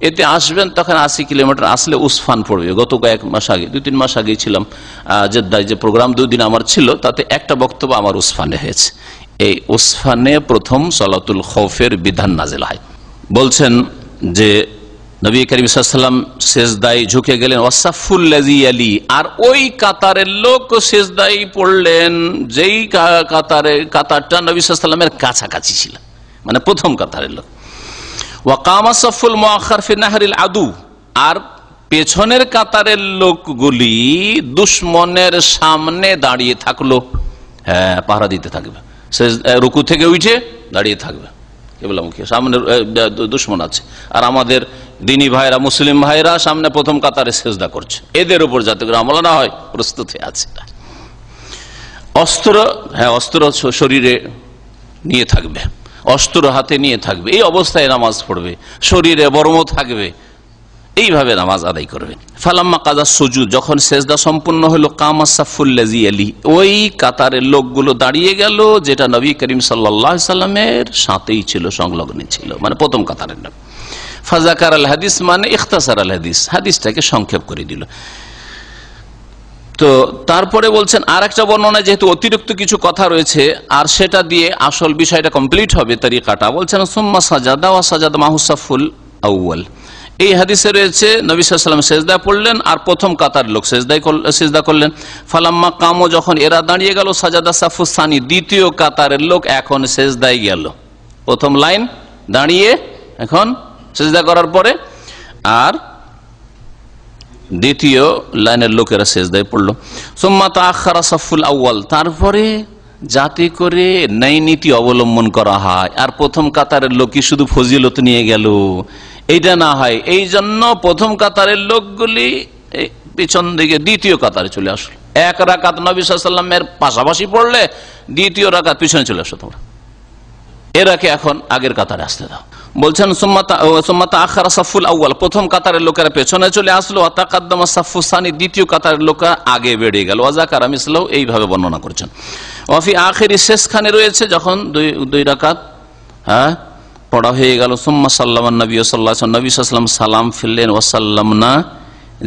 এতে আসবেন তখন 80 কিলোমিটার আসলে উসফান পড়বে। গত কয়েক মাস আগে, 2-3 মাস আগেই ছিলাম জেদ্দায়, যে প্রোগ্রাম 2 দিন আমার ছিল, তাতে একটা বক্তব্য আমার উসফানে হয়েছে। এই উসফানে প্রথম সালাতুল খৌফের বিধান নাজিল হয়। বলছেন যে নবী করিম সাল্লাল্লাহু আলাইহি ওয়াসাল্লাম সেজদায় ঝুঁকে গেলেন, ওয়াসাফুল্লাযী ইয়ালি, আর ওই কাতারের লোক সেজদায় পড়লেন যেই কাতারটা নবী সাল্লাল্লাহু আলাইহি ওয়াসাল্লামের কাছাকাছি ছিল, মানে প্রথম কাতারের লোক। ওয়াকামা সাফুল মুআখার ফি নাহরিল আদু, আর পেছনের কাতারের লোকগুলি দুশমনের সামনে দাঁড়িয়ে থাকলো। হ্যাঁ, পাহারা দিতে থাকবে, রুকু থেকে উঠে দাঁড়িয়ে থাকবে, কিবলামুখী, সামনে দুশমন আছে। আর আমাদের দিনী ভাইরা, মুসলিম ভাইরা সামনে প্রথম কাতারে সেজদা করছে, এদের উপর যাতে করে হামলা না হয় প্রস্তুত হয়ে আছে। অস্ত্র, হ্যাঁ, অস্ত্র শরীরে নিয়ে থাকবে, অস্ত্র হাতে নিয়ে থাকবে, এই অবস্থায় নামাজ পড়বে, শরীরে বর্ম থাকবে, এইভাবে নামাজ আদায় করবে। ফালাম্মা কাজা সুজুদ, যখন সেজদা সম্পূর্ণ হলো, কামা সাফুল্লাযী ইয়ালি, ওই কাতারের লোকগুলো দাঁড়িয়ে গেল যেটা নবী করিম সাল্লাল্লাহু আলাইহি সাল্লামের সাথেই ছিল, সংলগ্ন ছিল, মানে প্রথম কাতারের লোক। ফাযাকার আল হাদিস, মানে ইখতাসার আল হাদিস, হাদিসটাকে সংক্ষেপ করে দিল। তো তারপরে বলছেন আর একটা বর্ণনা, যেহেতু অতিরিক্ত কিছু কথা রয়েছে আর সেটা দিয়ে আসল বিষয়টা কমপ্লিট হবে তরিকাটা, বলছেন সুম্মা সাজাদা ওয়া সাজাদা মাহু সাফুল আউয়াল। এই হাদিসে রয়েছে নবী সাল্লাল্লাহু আলাইহি ওয়াসাল্লাম সেজদা পড়লেন আর প্রথম কাতার লোক সেজদা করলেন। ফালাম্মা কামো, যখন এরা দাঁড়িয়ে গেল, সাজাদা সাফুস সানি, দ্বিতীয় কাতারের লোক এখন সেজদায় গেল। প্রথম লাইন দাঁড়িয়ে এখন সেজদা করার পরে আর দ্বিতীয় লাইনের লোকেরা সেজদায় পড়লো। সুম্মা তাআখারা সাফুল আউয়াল, তারপরে যাতে করে ন্যায় নীতি অবলম্বন করা হয় আর প্রথম কাতারের লোকই শুধু ফজিলত নিয়ে গেল এইটা না হয়, এই জন্য প্রথম কাতারের লোকগুলি পিছন দিকে দ্বিতীয় কাতারে চলে আসলো। এক রাকাত নবী সাল্লাল্লাহু আলাইহি ওয়াসাল্লামের পাশাপাশি পড়লে দ্বিতীয় রাকাত পিছনে চলে আসো তোমরা, এরাকে এখন আগের কাতারে আসতে দাও। বলছেন সুম্মা তাআখারা সাফুল আউয়াল, প্রথম কাতারের লোকেরা পেছনে চলে আসলো। ওয়া তাকাদ্দামা সাফু সানি, দ্বিতীয় কাতারের লোকেরা আগে বেড়ে গেল। ওয়া যাকারা মিসলাহু, এইভাবে বর্ণনা করেছেন। ওয়া ফি আখিরি, শেষখানে রয়েছে যখন দুই রাকাত পড়া হয়ে গেল, সুম্মা সাল্লামান নবী সাল্লাল্লাহু আলাইহি ওয়াসাল্লাম, নবী সাল্লাল্লাহু আলাইহি ওয়াসাল্লাম সালাম ফিরলেন। ওয়া সাল্লামনা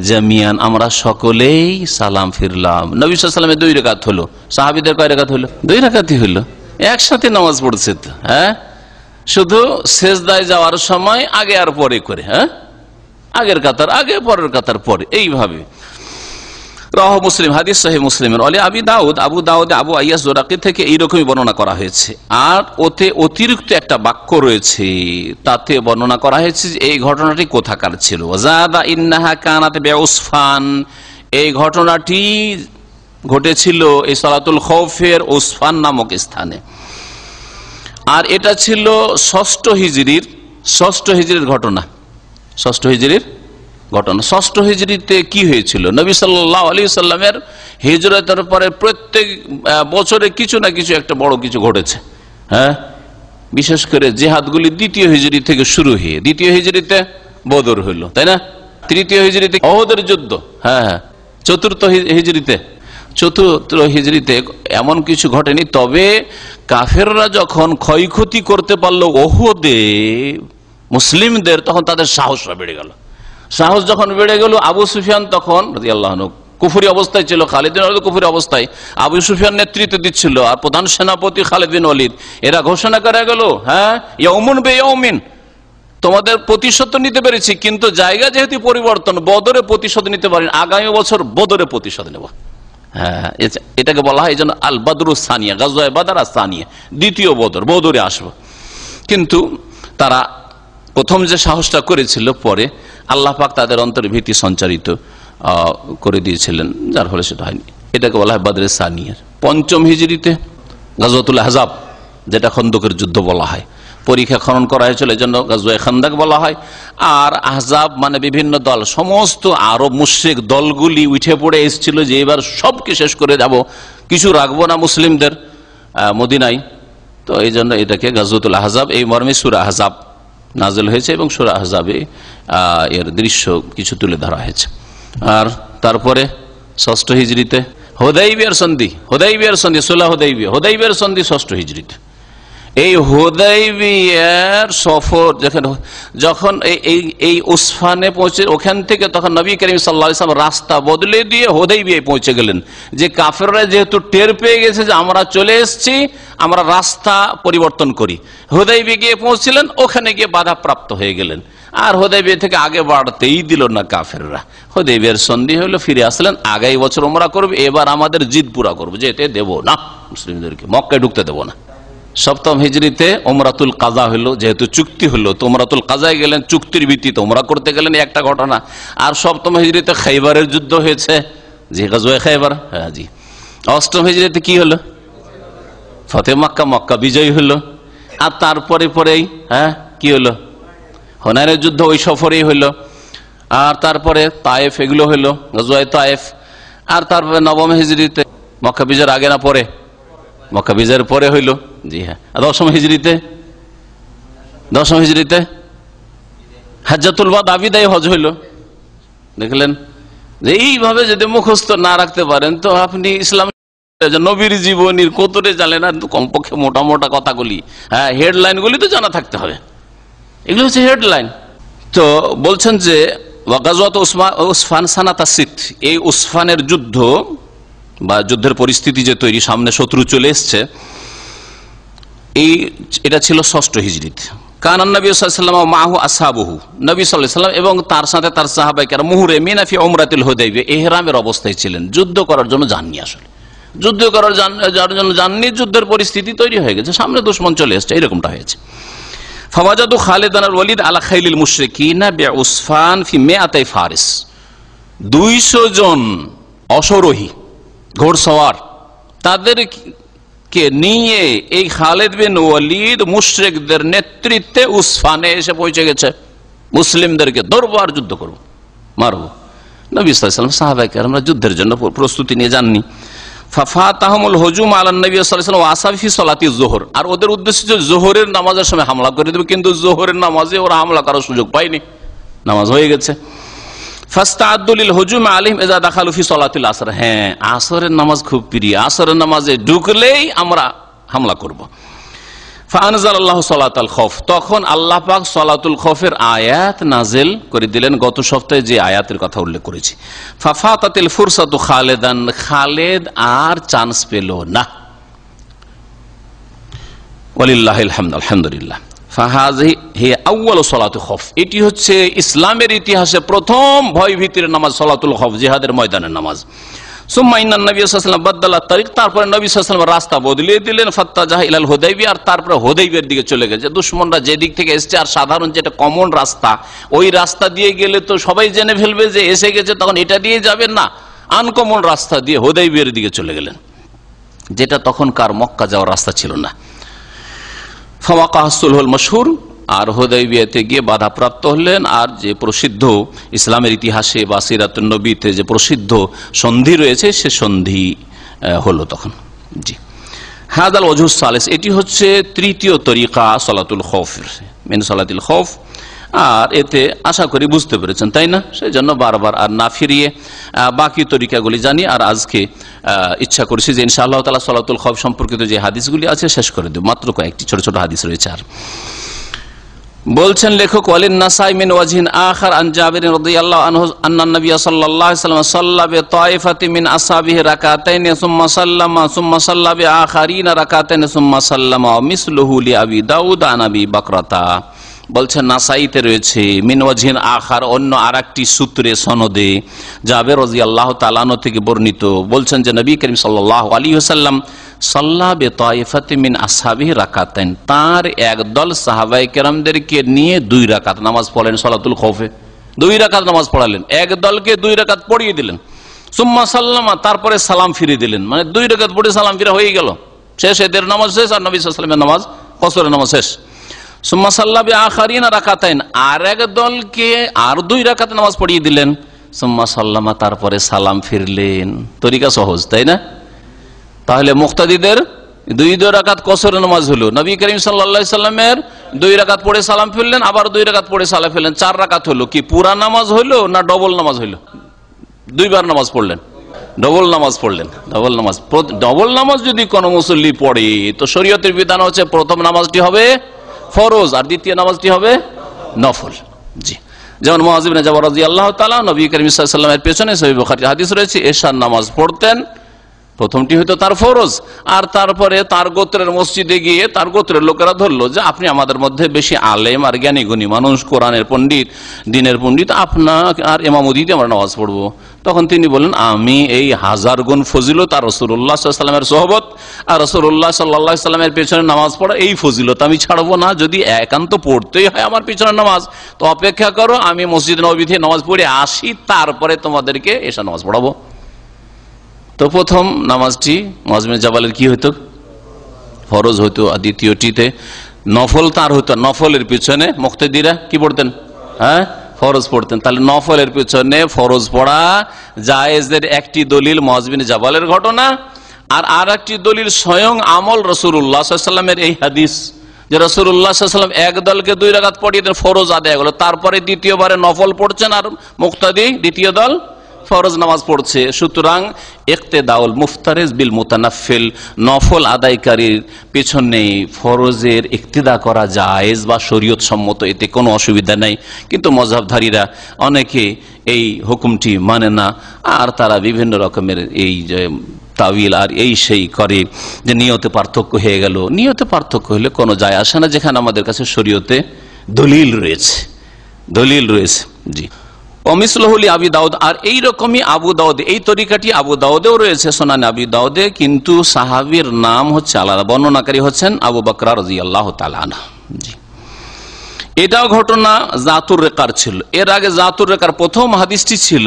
জামিয়ান, আমরা সকলেই সালাম ফিরলাম। নবী সাল্লাল্লাহু আলাইহি ওয়াসাল্লামের 2 রাকাত হলো, সাহাবীদের কয় রাকাত হলো? 2 রাকাতই হলো, একসাথে নামাজ পড়ছে তো। হ্যাঁ, শুধু সেজদায় যাওয়ার সময় আগে আর পরে করে, হ্যাঁ, আগের কাতার আগে, পরের কাতার পরে, এইভাবে। রাওয়াহু মুসলিম, হাদিস সহিহ মুসলিমের। ওয়ালি আবু দাউদ আবু আইয়াস জোরাকি থেকে এইরকমই বর্ণনা করা হয়েছে। আর ওতে অতিরিক্ত একটা বাক্য রয়েছে, তাতে বর্ণনা করা হয়েছে যে এই ঘটনাটি কোথাকার ছিল। ওয়াজাদা ইন্নাহা কানাত বিউসফান, এই ঘটনাটি ঘটেছিল এই সালাতুল খৌফের উসফান নামক স্থানে। আর এটা ছিল ষষ্ঠ হিজরির ঘটনা। ষষ্ঠ হিজরিতে কি হয়েছিল? নবী সাল্লাল্লাহু আলাইহি ওয়াসাল্লামের হিজরতের পরে প্রত্যেক বছরে কিছু না কিছু একটা বড় কিছু ঘটেছে। হ্যাঁ, বিশেষ করে জিহাদগুলি দ্বিতীয় হিজরি থেকে শুরু হয়ে, দ্বিতীয় হিজরিতে বদর হইল, তাই না? তৃতীয় হিজরিতে উহুদের যুদ্ধ, হ্যাঁ, চতুর্থ হিজরিতে এমন কিছু ঘটেনি। তবে কাফেররা যখন ক্ষয়ক্ষতি করতে পারলো উহুদে মুসলিমদের, তখন তাদের সাহসটা বেড়ে গেল। সাহস যখন বেড়ে গেল, আবু সুফিয়ান তখন রাদিয়াল্লাহু আনহু কুফরি অবস্থায় ছিল, খালিদ বিন ওয়ালিদ কুফরি অবস্থায়, আবু সুফিয়ান নেতৃত্ব দিচ্ছিল, আর প্রধান সেনাপতি খালিদ বিন ওয়ালিদ। এরা ঘোষণা করে গেল, হ্যাঁ ইয়াউমুন বিয়াউমিন, তোমাদের প্রতিশোধ নিতে পেরেছি, কিন্তু জায়গা যেহেতু পরিবর্তন, বদরে প্রতিশোধ নিতে পারেন, আগামী বছর বদরে প্রতিশোধ নেব। হ্যাঁ, এটাকে বলা হয় এই জন্য আল বাদরু সানিয়া, গাজওয়ায়ে বাদর আর সানিয়া, দ্বিতীয় বদর, বদরে আসবো। কিন্তু তারা প্রথম যে সাহসটা করেছিল, পরে আল্লাহ পাক তাদের অন্তরে ভীতি সঞ্চারিত করে দিয়েছিলেন, যার ফলে সেটা হয়নি। এটাকে বলা হয় বদরে সানিয়া। পঞ্চম হিজরিতে গাজওয়াতুল আহজাব, যেটা খন্দকের যুদ্ধ বলা হয়, পরীক্ষা খনন করা হয়েছিল, এই জন্য গাজওয়ায়ে খান্দাক বলা হয়। আর আহজাব মানে বিভিন্ন দল, সমস্ত আরব মুশরিক দলগুলি উঠে পড়ে এসেছিল যে এবার সবকে শেষ করে যাব, কিছু রাখবো না মুসলিমদের মদিনায়। তো এই জন্য এটাকে গাজওয়াতুল আহজাব, এই মর্মে সূরা আহজাব নাযিল হয়েছে এবং সূরা আহজাবে এর দৃশ্য কিছু তুলে ধরা হয়েছে। আর তারপরে ষষ্ঠ হিজরিতে হুদাইবিয়ার সন্ধি, সুলহ হুদাইবিয়ার সন্ধি ষষ্ঠ হিজরিতে। এই হুদাইবিয়ার সফর যখন এই উসফানে পৌঁছে, ওখান থেকে তখন নবী করিম সাল্লাল্লাহু আলাইহি ওয়াসাল্লাম রাস্তা বদলে দিয়ে হুদাইবিয়ায় পৌঁছে গেলেন, যে কাফেররা যেহেতু টের পেয়ে গেছে যে আমরা চলে এসেছি, আমরা রাস্তা পরিবর্তন করি। হুদাইবিয়া গিয়ে পৌঁছলেন, ওখানে গিয়ে বাধাপ্রাপ্ত হয়ে গেলেন, আর হুদাইবিয়া থেকে আগে বাড়তেই দিল না কাফেররা। হুদাইবিয়ার সন্ধি হলো, ফিরে আসলেন, আগামী বছর উমরা করবে, এবার আমাদের জিদ পুরা করবো, যেতে দেব না মুসলিমদেরকে, মক্কায় ঢুকতে দেব না। সপ্তম হিজরিতে উমরাতুল কাজা হলো, যেহেতু চুক্তি হলো, তো উমরাতুল কাজায় গেলেন, চুক্তির ভিত্তিতে উমরা করতে গেলেন, একটা ঘটনা। আর সপ্তম হিজরিতে খাইবারের যুদ্ধ হয়েছে, যে গাজওয়ে খাইবার। হ্যাঁ জি। অষ্টম হিজরিতে কি হলো? ফতে মক্কা, মক্কা বিজয় হলো। আর তারপরে পরেই কি হলো? হুনাইনের যুদ্ধ ওই সফরেই হলো। আর তারপরে তায়েফ, এগুলো হলো গাজওয়ে তায়েফ। আর তারপরে নবম হিজরিতে, মক্কা বিজয়ের আগে না পরে? মক্কা বিজয়ের পরে হইল। জি হ্যাঁ। দশম হিজরিতে হজ্জাতুল ওয়াদা, বিদায় হজ হইল। দেখলেন যে এইভাবে যদি মুখস্থ না রাখতে পারেন, তো আপনি ইসলাম নবীর জীবনীর কতরে জানেন, আর কমপক্ষে মোটা মোটা কথাগুলি, হ্যাঁ হেডলাইন গুলি তো জানা থাকতে হবে। এগুলো হচ্ছে হেডলাইন। তো বলছেন যে গাজওয়াত উসফান সানাতা সিত, এই উসফানের যুদ্ধ বা যুদ্ধের পরিস্থিতি যে তৈরি, সামনে শত্রু চলে এসছে, এটা ছিল ষষ্ঠ হিজরিতে। কানান নবী সাল্লাল্লাহু আলাইহি ওয়াসাল্লাম মাহু আসহাবুহু, নবী সাল্লাল্লাহু আলাইহি ওয়াসাল্লাম এবং তার সাথে তার সাহাবায়ে মুহরিমিনা ফি উমরাতিল হুদাইবিয়া, ইহরামের অবস্থায় ছিলেন, যুদ্ধ করার জন্য যাননি। আসলে যুদ্ধ করার জন্য যাননি, যুদ্ধের পরিস্থিতি তৈরি হয়ে গেছে, সামনে দুশমন চলে এসছে, এরকমটা হয়েছে। ফাওয়াজাদু খালিদান আল ওয়ালিদ আলা খাইলিল মুশরিকিনা বিউসফান ফি মিআতাই ফারিস, 200 জন অশ্বরোহী ঘোড়সওয়ার, তাদেরকে নিয়ে এই খালিদ বিন ওয়ালিদ মুশরিকদের নেতৃত্বে উসফানে এসে পৌঁছে গেছে, মুসলিমদেরকে ধরবো আর যুদ্ধ করবো, মারবো। নবী সাল্লাল্লাহু আলাইহি ওয়াসাল্লাম সাহাবায়ে কেরামরা যুদ্ধের জন্য প্রস্তুতি নিয়ে যাননি। ফাফাতাহুমুল হুজুম আলা নবী সাল্লাল্লাহু আলাইহি ওয়াসাল্লাম ওয়া আসহাবি ফি সালাতি যুহর, আর ওদের উদ্দেশ্য যে যোহরের নামাজের সময় হামলা করে দেবে, কিন্তু যোহরের নামাজে ওরা হামলা করার সুযোগ পায়নি, নামাজ হয়ে গেছে। ফাস্তাআদ্দুল হুজুম আলাইহিম ইযা দাখালু ফি সালাতিল আসর, হ্যাঁ আসরের নামাজ খুব প্রিয়, আসরের নামাজে ঢুকলেই আমরা হামলা করব। ফাআনজালাল্লাহু সালাতাল খৌফ, তখন আল্লাহ পাক সালাতুল খৌফের আয়াত নাজিল করে দিলেন, গত সপ্তাহে যে আয়াতের কথা উল্লেখ করেছি। ফাফাতাতিল ফুরসাতু খালিদান, খালিদ আর চান্স পেল না। ওয়ালিল্লাহিল হামদ, আলহামদুলিল্লাহ। ফাহাযিহি হিয়া আউয়ালু সালাতুল খৌফ, এটি হচ্ছে ইসলামের ইতিহাসে প্রথম ভয় ভীতির নামাজ, সালাতুল খৌফ, জিহাদের ময়দানের নামাজ। সুম্মা ইন্নান নবী সাল্লাল্লাহু আলাইহি ওয়াসাল্লাম বাদদালা তারিক, তারপরে নবী সাল্লাল্লাহু আলাইহি ওয়াসাল্লাম রাস্তা বদলিয়ে দিলেন। ফাত্তাজাহা ইলাল হুদাইবিয়া, আর তারপরে হুদাইবিয়ার দিকে চলে গেছে। দুশমনরা যে দিক থেকে এসেছে, আর সাধারণ যেটা কমন রাস্তা, ওই রাস্তা দিয়ে গেলে তো সবাই জেনে ফেলবে যে এসে গেছে, তখন এটা দিয়ে যাবেন না, আনকমন রাস্তা দিয়ে হুদাইবিয়ার দিকে চলে গেলেন, যেটা তখনকার মক্কা যাওয়ার রাস্তা ছিল না। ফাওয়াকাআ সুলহুল মাশহুর, আর হুদাইবিয়াতে গিয়ে বাধাপ্রাপ্ত হলেন। আর যে প্রসিদ্ধ ইসলামের ইতিহাসে বা সিরাতুন নবীতে যে প্রসিদ্ধ সন্ধি রয়েছে, সে সন্ধি হলো তখন। জি, হাদাল ওয়াজহুস সালিস, এটি হচ্ছে তৃতীয় তরিকা সালাতুল খৌফের, মিন সালাতুল খৌফ। আর এতে আশা করি বুঝতে পেরেছেন, তাই না? সেই জন্য বারবার আর না ফিরিয়ে বাকি তরিকাগুলি জানি। আর আজকে ইচ্ছা করছি যে ইনশাআল্লাহ তাআলা সালাতুল খৌফ সম্পর্কিত যে হাদিসগুলি আছে শেষ করে দেব, মাত্র কয়েকটি ছোট ছোট হাদিস রয়েছে। আর বলছেন লেখক ওয়ালিন নাসাই মিন ওয়াজহিন আখার আন জাবির রাদিয়াল্লাহু আনহু আন্না নবী সাল্লাল্লাহু আলাইহি ওয়াসাল্লাম সাল্লা বিতাইফাতি মিন আসহাবিহি রাকাতাইন সুম্মা সাল্লা বিআখারিন রাকাতাইন সুম্মা সাল্লামা মিসলুহু লিআবি দাউদ আন আবি বকরাতা। বলছেন নাসাইতে রয়েছে মিন ওয়াজহিন আখার, অন্য আরেকটি সূত্রে সনদে জাবের রাদিয়াল্লাহু তাআলা আনহু থেকে বর্ণিত, বলছেন যে নবী করিম সাল্লাল্লাহু আলাইহি ওয়াসাল্লাম সাল্লা বিতাইফাতি মিন আসহাবিহি রাকাতাইন, তার একদল সাহাবায়ে কেরামদেরকে নিয়ে 2 রাকাত নামাজ পড়লেন সালাতুল খৌফে। 2 রাকাত নামাজ পড়ালেন, এক দলকে 2 রাকাত পড়িয়ে দিলেন। সুম্মা সাল্লামা, তারপরে সালাম ফিরিয়ে দিলেন, মানে 2 রাকাত পড়ে সালাম ফিরা হয়ে গেল, শেষ এদের নামাজ শেষ আর নবী সাল্লাল্লাহু আলাইহি ওয়াসাল্লামের নামাজ কসরের নামাজ শেষ। সুম্মা সাল্লা বিআখারিন রাকাতাইন, আর এক দলকে আর 2 রাকাত নামাজ পড়িয়ে দিলেন। সুম্মা সাল্লামা, তারপরে সালাম ফিরলেন। তরিকা সহজ, তাই না? তাহলে মুক্তাদিদের 2 রাকাত কসরের নামাজ হলো, নবী করিম সাল্লাল্লাহু আলাইহি সাল্লামের 2 রাকাত পড়ে সালাম ফিরলেন, আবার 2 রাকাত পড়ে সালাম ফিরলেন, 4 রাকাত হলো। কি পুরা নামাজ হলো না ডবল নামাজ হলো? 2 বার নামাজ পড়লেন, ডবল নামাজ পড়লেন। ডবল নামাজ যদি কোন মুসল্লি পড়ে তো শরীয়তের বিধান হচ্ছে প্রথম নামাজটি হবে ফরজ আর দ্বিতীয় নামাজটি হবে নফল। জি, যেমন মুআয ইবনে জাবাল রাদিয়াল্লাহু তাআলা নবী করিম সাল্লাল্লাহু আলাইহি ওয়াসাল্লামের পেছনে সহিহ বুখারী হাদিস রয়েছে, এশার নামাজ পড়তেন, প্রথমটি হয়তো তার ফরজ, আর তারপরে তার গোত্রের মসজিদে গিয়ে তার গোত্রের লোকেরা ধরলো যে আপনি আমাদের মধ্যে বেশি আলেম আর জ্ঞানী গুণী মানুষ, কোরআনের পণ্ডিত, দ্বীনের পণ্ডিত, আপনার আর ইমামতিতে আমরা নামাজ পড়বো। তখন তিনি বলেন, আমি এই 1000 গুণ ফজিলত আর রাসূলুল্লাহ সাল্লাল্লাহু আলাইহি ওয়াসাল্লামের সোহবত আর রাসূলুল্লাহ সাল্লাল্লাহু আলাইহি ওয়াসাল্লামের পেছনে নামাজ পড়া, এই ফজিলত আমি ছাড়বো না। যদি একান্ত পড়তেই হয় আমার পেছনে নামাজ, তো অপেক্ষা করো, আমি মসজিদ নববীতে নামাজ পড়ে আসি, তারপরে তোমাদেরকে এসে নামাজ পড়াবো। তো প্রথম নামাজটি মুআয ইবনে জাবালের কি হইতো? ফরজ হইতো, আর দ্বিতীয়টিতে নফল তার হইতো। নফলের পিছনে মুক্তাদিরা কি পড়তেন? হ্যাঁ, ফরজ পড়তেন। তাহলে নফলের পিছনে ফরজ পড়া জায়েজের একটি দলিল মুআয ইবনে জাবালের ঘটনা, আর একটি দলিল স্বয়ং আমল রাসূলুল্লাহ সাল্লাল্লাহু আলাইহি ওয়াসাল্লামের এই হাদিস যে রাসূলুল্লাহ সাল্লাল্লাহু আলাইহি ওয়াসাল্লাম এক দলকে 2 রাকাত পড়িয়ে দেন, ফরজ আদায় হলো, তারপরে দ্বিতীয়বারে নফল পড়ছেন আর মুক্তাদি দ্বিতীয় দল ফরজ নামাজ পড়ছে। সুতরাং ইক্তেদাউল মুফতারিজ বিল মুতানাফিল, নফল আদায়কারীর পেছনে ফরজের ইক্তেদা করা জায়েজ বা শরীয়ত সম্মত, এতে কোনো অসুবিধা নেই। কিন্তু মযহাবধারীরা অনেকে এই হুকুমটি মানে না, আর তারা বিভিন্ন রকমের এই যে তাওয়িল আর এই সেই করে যে নিয়তে পার্থক্য হয়ে গেল। নিয়তে পার্থক্য হলে কোনো যায় আসে না, যেখানে আমাদের কাছে শরীয়তে দলিল রয়েছে, দলিল রয়েছে। জি, অমিসলহুলি আবি দাউদ, আর এই রকমই আবু দাউদ, এই তরিকাটি আবু দাউদেও রয়েছে, সুনানে আবি দাউদে, কিন্তু সাহাবীর নাম হচ্ছে আলাদা, বর্ণনাকারী হচ্ছেন আবু বকর রাদিয়াল্লাহু তাআলা আনহু। জি, এটাও ঘটনা জাতুর রেকার ছিল। এর আগে জাতুর রেকার প্রথম হাদিসটি ছিল,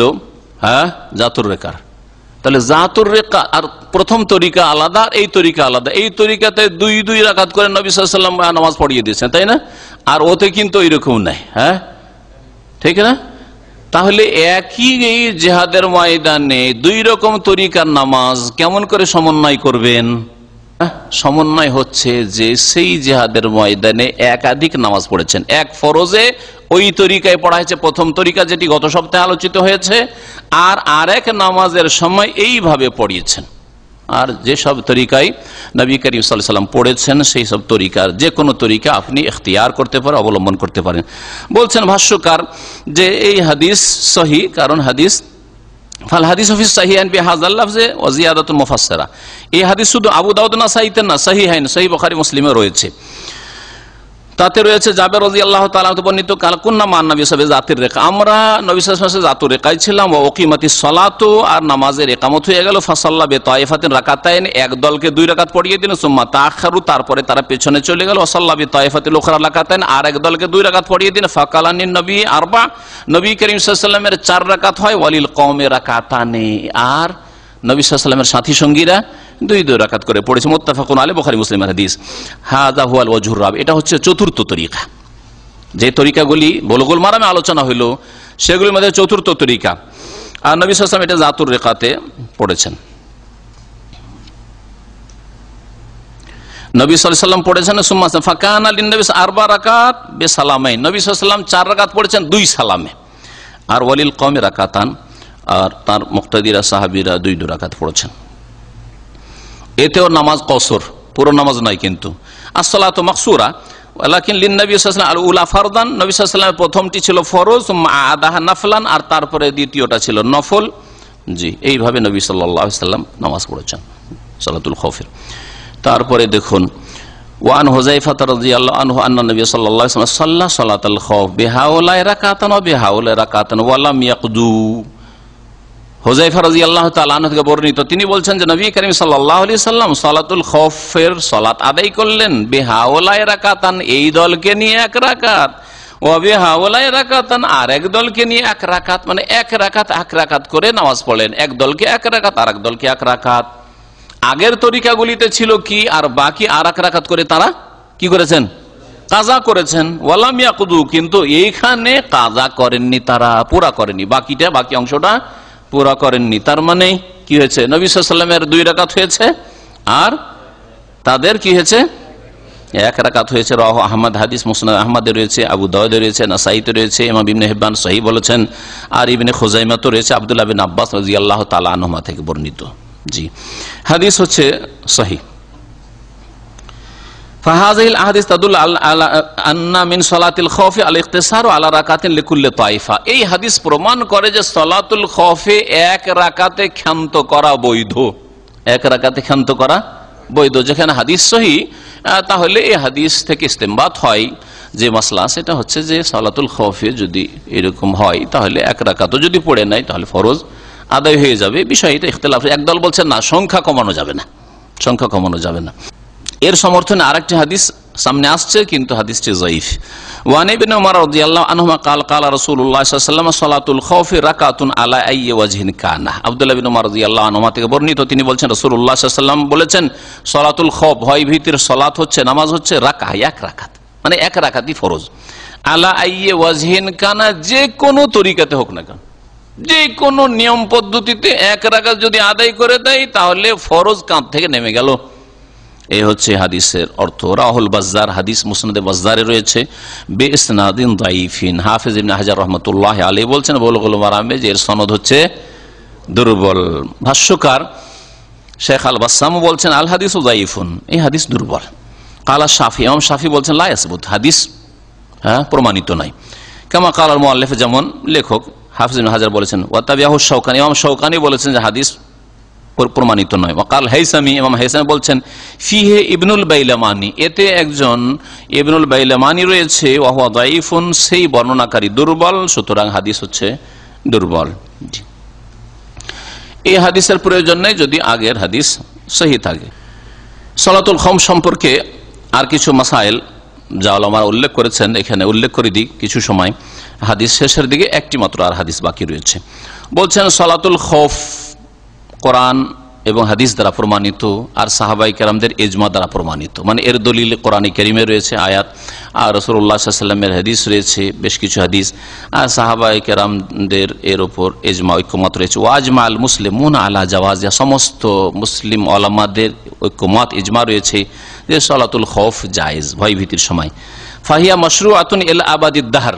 হ্যাঁ, জাতুর রেকার। তাহলে জাতুর রেকা আর প্রথম তরিকা আলাদা, এই তরিকা আলাদা। এই তরিকাতে 2 রাকাত করে নবী সাল্লাল্লাহু আলাইহি ওয়াসাল্লাম নামাজ পড়িয়ে দিয়েছেন, তাই না? আর ওতে কিন্তু এরকম নাই, হ্যাঁ, ঠিক না? তাহলে একই এই জিহাদের ময়দানে 2 রকম তরিকার নামাজ কেমন করে সমন্বয় করবেন? সমন্বয় হচ্ছে যে সেই জিহাদের ময়দানে একাধিক নামাজ পড়েছেন, এক ফরজে ওই তরিকায় পড়া হয়েছে, প্রথম তরিকা যেটি গত সপ্তাহে আলোচিত হয়েছে, আর আরেক নামাজের সময় এইভাবে পড়িয়েছেন। আর যেসব তরিকায় নবী করিম সাল্লাল্লাহু আলাইহি ওয়াসাল্লাম পড়েছেন সেই সব তরিকার যে কোনো তরিকা আপনি ইখতিয়ার করতে পারেন, অবলম্বন করতে পারেন। বলছেন ভাষ্যকার যে এই হাদিস সহিহ, কারণ হাদিস ফাল হাদিস ফি সাহিহাইন বিহাযাল লাফযে ওয়া জিয়াদাতুন মুফাসসারা, এই হাদিস শুধু আবু দাউদ নাসাঈতে না, সাহিহাইন সহিহ বুখারী মুসলিমে রয়েছে। তাতে রয়েছে জাবের রাদিয়াল্লাহু তাআলা বর্ণিত, কাল কুন্না মান নবী সাল্লাল্লাহু আলাইহি জাতির রেকা, আমরা নবী সাল্লাল্লাহু আলাইহি ওয়াসাল্লাম জাতুর রেকায় ছিলাম। ওয়া উকিমাতিস সালাতু, আর নামাজের ইকামত হয়ে গেল। ফাসাল্লা বিতাইফাতিন রাকাতাইন, এক দলকে 2 রাকাত পড়িয়ে দিলেন। সুম্মা তাআখারু, তারপরে তারা পেছনে চলে গেল। ওয়াসাল্লা বিতাইফাতিল উখরা রাকাতাইন, আর এক দলকে 2 রাকাত পড়িয়ে দিলেন। ফাকালানিন নবী আরবা, নবী করিম সাল্লাল্লাহু আলাইহি ওয়াসাল্লামের 4 রাকাত হয়। ওয়ালিল কওমে রাকাতানে, আর নবী সাল্লাল্লাহু আলাইহি ওয়াসাল্লামের সাথী সঙ্গীরা 2 রাকাত করে পড়েছে। মুত্তাফাকুন আলাইহি, বুখারী মুসলিমের হাদিস। হাযা হুয়াল ওয়াজহুর রাবি, এটা হচ্ছে চতুর্থ তরিকা। যে তরিকাগুলি বুলুগুল মারামে আলোচনা হইল সেগুলির মধ্যে চতুর্থ তরিকা। আর নবী সাল্লাল্লাহু আলাইহি ওয়াসাল্লাম এটা জাতুর রেকাতে পড়েছেন। নবী সাল্লাল্লাহু আলাইহি ওয়াসাল্লাম পড়েছেন সুম্মা ফাকানা লিন-নবী 4 রাকাত বিসালামাইন, নবী সাল্লাল্লাহু আলাইহি ওয়াসাল্লাম 4 রাকাত পড়েছেন 2 সালামে। আর ওয়ালিল কওমি রাকাতান, আর তার মুক্তাদিরা সাহাবীরা 2 রাকাত পড়েছেন। এতেও নামাজ কসর, পুরো নামাজ নয়। কিন্তু আসসালাতু মাকসুরা, লাকিন লিন-নবী সাল্লাল্লাহু আলাইহি ওয়াসাল্লাম আল-উলা ফারদান, নবী সাল্লাল্লাহু আলাইহি ওয়াসাল্লামের প্রথমটি ছিল ফরজ, আদাহা নাফলান, আর তারপরে দ্বিতীয়টা ছিল নফল। জি, এইভাবে নবী সাল্লাল্লাহু আলাইহি ওয়াসাল্লাম নামাজ পড়েছেন সালাতুল খৌফের। তারপরে দেখুন, ওয়ান হুযায়ফা রাদিয়াল্লাহু আনহু আন্না নবী সাল্লাল্লাহু আলাইহি ওয়াসাল্লাম সাল্লা সালাতাল খৌফ বিহাউলাই রাকাতান ওয়া বিহাউলাই রাকাতান ওয়া লাম ইয়াকদু। হুযায়ফা রাদিয়াল্লাহু তাআলা আনহু থেকে বর্ণিত, তিনি বলছেন যে নবী করিম সাল্লাল্লাহু আলাইহি ওয়াসাল্লাম সালাতুল খৌফের সালাত আদায় করলেন বিহাউলাই রাকাতান, এই দলকে নিয়ে এক রাকাত, ওয়া বিহাউলাই রাকাতান, আর এক দলকে নিয়ে এক রাকাত, মানে এক রাকাত করে নামাজ পড়লেন। এক দলকে এক রাকাত, আর এক দলকে এক রাকাত। আগের তরিকাগুলিতে ছিল কি, আর বাকি আর এক রাকাত করে তারা কি করেছেন, কাজা করেছেন। ওয়ালাম ইয়াকুদু, কিন্তু এইখানে কাজা করেননি, তারা পুরা করেননি, বাকি অংশটা পুরা করেননি। তার মানে কি হয়েছে, নবী সাল্লাল্লাহু আলাইহি ওয়াসাল্লামের 2 রাকাত হয়েছে, আর তাদের কি হয়েছে, 1 রাকাত হয়েছে। রাহ আহমদ, হাদিস মুসনাদ আহমদে রয়েছে, আবু দাউদে রয়েছে, নাসাইতে রয়েছে, ইমাম ইবনে হিব্বান সহিহ বলেছেন, আর ইবনে খুজাইমা তো রয়েছে আব্দুল্লাহ বিন আব্বাস রাদিয়াল্লাহু তাআলা আনহুমা থেকে বর্ণিত। জি, হাদিস হচ্ছে সহিহ। ফাহাযিহিল আহাদিস তাদুল্লু আলা আন্না মিন সালাতিল খৌফি আল ইখতিসারু আলা রাকাতিন লিকুল্লি তাইফা। এই হাদিস প্রমাণ করে যে সালাতুল খৌফে 1 রাকাতে ক্ষান্ত করা বৈধ, 1 রাকাতে ক্ষান্ত করা বৈধ। যেখানে হাদিস সহিহ, তাহলে এই হাদিস থেকে ইস্তেমবাত হয় যে মাসলা, সেটা হচ্ছে যে সালাতুল খৌফে যদি এরকম হয় তাহলে 1 রাকাতও যদি পড়ে নাই তাহলে ফরজ আদায় হয়ে যাবে। বিষয়টা ইখতিলাফ। একদল বলছেন না, সংখ্যা কমানো যাবে না। এর সমর্থনে আরেকটি হাদিস সামনে আসছে, কিন্তু হাদিসটি যায়ীফ। ওয়ান ইবনে উমর রাদিয়াল্লাহু আনহুমা ক্বালা রাসূলুল্লাহ সাল্লাল্লাহু আলাইহি ওয়াসাল্লাম সালাতুল খাউফি রাকাতুন আলা আইয়ি ওয়াজহিন কানা। আব্দুল্লাহ বিন উমর রাদিয়াল্লাহু আনহুমা থেকে বর্ণিত, তিনি বলছেন রাসূলুল্লাহ সাল্লাল্লাহু আলাইহি ওয়াসাল্লাম বলেছেন সালাতুল খাউফ, ভয় ভীতির সালাত হচ্ছে, নামাজ হচ্ছে রাকা, 1 রাকাত, মানে 1 রাকাতই ফরজ। আলা আইয়ি ওয়াজহিন কানা, যে কোনো তরিকাতে হোক না কেন, যে কোনো নিয়ম পদ্ধতিতে 1 রাকাত যদি আদায় করে দেয় তাহলে ফরজ কাঁধ থেকে নেমে গেল। এই হচ্ছে হাদিসের অর্থ। রাহুল বাজ্জার, হাদিস মুসনাদে বাজ্জারে রয়েছে, বিইসনাদিন দাঈফিন। হাফেজ ইবনে হাজার রাহমাতুল্লাহ আলাইহি বলছেন বুলুগুল মারামে যে এর সনদ হচ্ছে দুর্বল। ভাষ্যকার শেখ আল বাসসাম বলছেন আল হাদিসু দাঈফুন, এই হাদিস দুর্বল। কালা শাফি, ইমাম শাফি বলছেন লা ইয়াসবুত, হাদিস প্রমাণিত নাই। কামা কালাল মুআল্লিফ, যেমন লেখক হাফেজ ইবনে হাজার বলেছেন। ওয়া তাবিয়াহু শাওকানি, ইমাম শাওকানি বলেছেন যে হাদিস প্রমাণিত নয়। ওয়াকাল হাইসামি, ইমাম হাইসামি বলছেন ফিহে ইবনুল বাইলামানি, এতে একজন ইবনুল বাইলামানি রয়েছে, ওয়া হুয়া দাঈফুন, সেই বর্ণনাকারী দুর্বল, সুতরাং হাদিস হচ্ছে দুর্বল। এই হাদিসের প্রয়োজন নেই যদি আগের হাদিস সহিহ থাকে। সালাতুল খৌফ সম্পর্কে আর কিছু মাসাইল যা উলামারা উল্লেখ করেছেন, এখানে উল্লেখ করে দিই কিছু সময়। হাদিস শেষের দিকে একটি মাত্র আর হাদিস বাকি রয়েছে। বলছেন সালাতুল খৌফ কোরআন এবং হাদিস দ্বারা প্রমাণিত, আর সাহাবাই কেরামদের ইজমা দ্বারা প্রমাণিত, মানে এর দলিল কোরআনে কারীমে রয়েছে আয়াত, আর রাসূলুল্লাহ সাল্লাল্লাহু আলাইহি ওয়াসাল্লামের হাদিস রয়েছে বেশ কিছু হাদিস, আর সাহাবাই কেরামদের এর উপর ইজমা ঐক্যমত রয়েছে। ওয়াজমা আল মুসলিমুন আলা জাওয়াজিহা, সমস্ত মুসলিম ওলামাদের ঐক্যমত ইজমা রয়েছে যে সালাতুল খৌফ জায়েজ ভয় ভীতির সময়। ফাহিয়া মাশরুআতুন ইলা আবাদিদ দাহর,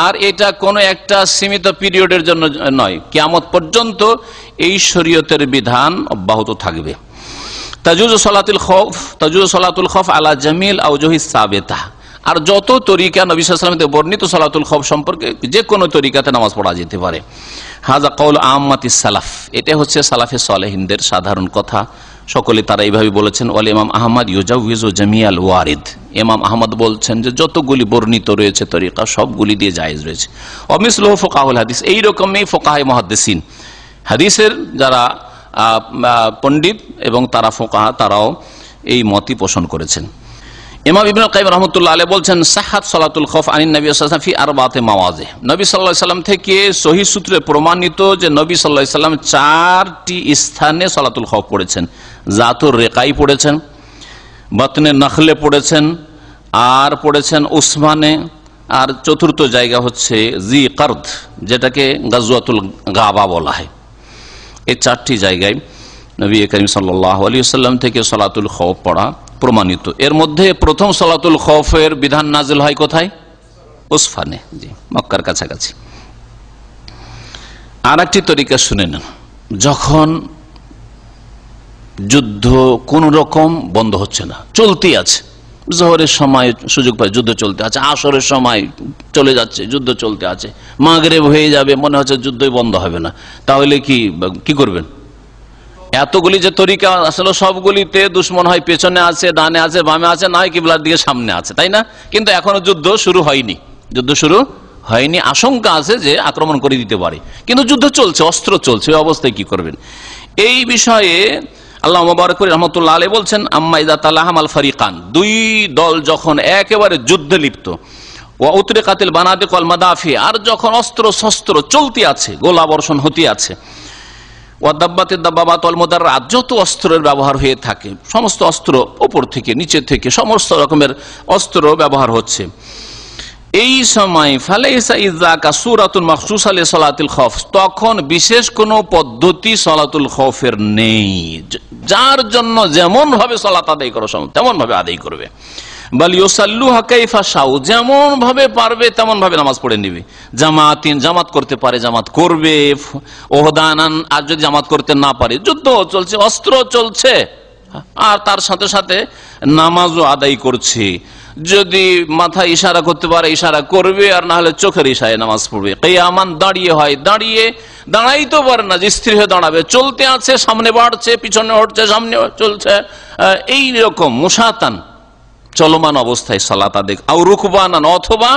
আর এটা কোনো একটা সীমিত পিরিয়ডের জন্য নয়, কিয়ামত পর্যন্ত এই শরীয়তের বিধান অব্যাহত থাকবে। তাজুজু সালাতুল খৌফ আলা জামিল আওজুহিস সাবিতা, আর যত তরিকা নবী সাল্লাল্লাহু আলাইহি ওয়াসাল্লাম বর্ণিত সালাতুল খৌফ সম্পর্কে যে কোনো তরিকাতে নামাজ পড়া যেতে পারে। হাযা কাউল আম্মাতিস সালাফ, এটা হচ্ছে সালাফে সালেহিনদের সাধারণ কথা, সকলে তারা এইভাবে বলেছেন। ওয়াল ইমাম আহমদ ইউজাউযু জামিআল ওয়ারিদ, ইমাম আহমদ বলছেন যে যতগুলি বর্ণিত রয়েছে তরিকা সবগুলি দিয়ে জায়েজ রয়েছে। অমিসলুহু ফুকাহুল হাদিস, এই রকমই ফুকাহে মুহাদ্দিসিন, হাদিসের যারা পণ্ডিত এবং তারা ফুকাহা, তারাও এই মতই পোষণ করেছেন। ইমাম ইবনুল কাইয়িম রাহমাতুল্লাহ আলাইহি বলছেন সাহাত সালাতুল খৌফ আনিন নবী সাল্লাল্লাহু আলাইহি ওয়াসাল্লাম ফি আরবাতি মাওয়াজি, নবী সাল্লাল্লাহু আলাইহি ওয়াসাল্লাম থেকে সহিহ সূত্রে প্রমাণিত যে নবী সাল্লাল্লাহু আলাইহি ওয়াসাল্লাম 4টি স্থানে সালাতুল খৌফ পড়েছেন। জাতুর রেকাই পড়েছেন, বাতনে নখলে পড়েছেন, আর পড়েছেন উসমানে, আর চতুর্থ জায়গা হচ্ছে জি কারদ, যেটাকে গাজওয়াতুল গাবা বলা হয়। এই 4টি জায়গায় নবী করিম সাল্লাল্লাহু আলাইহি ওয়াসাল্লাম থেকে সালাতুল খৌফ পড়া প্রমাণিত। এর মধ্যে প্রথম সালাতুল খৌফের বিধান নাজিল হয় কোথায়? উসফানে, জি, মক্কার কাছাকাছি। আর একটি তরিকা শুনে নেন, যখন যুদ্ধ কোন রকম বন্ধ হচ্ছে না, চলতি আছে, জোহরের সময় সুযোগ পায়, যুদ্ধ চলতে আছে, আসরের সময় চলে যাচ্ছে, যুদ্ধ চলতে আছে, মাগরিব হয়ে যাবে, মনে হচ্ছে যুদ্ধই বন্ধ হবে না, তাহলে কি করবেন? এতগুলি যে তরিকা আসলে সবগুলিতে দুশ্মন হয় পেছনে আছে, ডানে আছে, বামে আছে, না হয় কিবলার দিকে সামনে আছে, তাই না? কিন্তু এখনো যুদ্ধ শুরু হয়নি, যুদ্ধ শুরু হয়নি, আশঙ্কা আছে যে আক্রমণ করে দিতে পারে, কিন্তু যুদ্ধ চলছে, অস্ত্র চলছে, ওই অবস্থায় কি করবেন? এই বিষয়ে আল্লাহ মুবারক রহমতুল্লাহ আলাইহি বলছেন, আম্মা ইযা তালাহামাল ফারিকান, দুই দল যখন একেবারে যুদ্ধে লিপ্ত, ওয়া উতরিকাতিল বানাদিক ওয়াল মাদাফি, আর যখন অস্ত্র শস্ত্র চলতে আছে, গোলা বর্ষণ হতে আছে, ওয়া দাব্বাতিদ দাব্বাবাত ওয়াল মুদাররাত, যত অস্ত্রের ব্যবহার হয়ে থাকে, সমস্ত অস্ত্র উপর থেকে নিচে থেকে সমস্ত রকমের অস্ত্র ব্যবহার হচ্ছে, এই সময় ফালাইসা ইযাকা সূরাতুন মাখসুসা লিসালাতিল খাউফ, তখন বিশেষ কোন পদ্ধতি সালাতুল খাউফের নেই, যার জন্য যেমন ভাবে সালাত আদায় করো তেমন ভাবে আদায় করবে। বাল ইউসাল্লুহা কাইফা শাউ, যেমন ভাবে পারবে তেমন ভাবে নামাজ পড়ে নিবে। জামাত করতে পারে জামাত করবে, ওহদানান, আর যদি জামাত করতে না পারে, যুদ্ধ চলছে, অস্ত্র চলছে, আর তার সাথে সাথে নামাজও আদায় করছে, যদি মাথায় ইশারা করতে পারে ইশারা করবে, আর না হলে চোখের ইশারায় নামাজ পড়বে। কিয়ামান, দাঁড়িয়ে হয়, দাঁড়াইতে পারে না যে স্থির হয়ে দাঁড়াবে, চলতে আছে, সামনে বাড়ছে, পিছনে হটছে, সামনে চলছে, এই রকম মুসাতান, চলমান অবস্থায় সালাত আদায়, আর রুকবানান, অথবা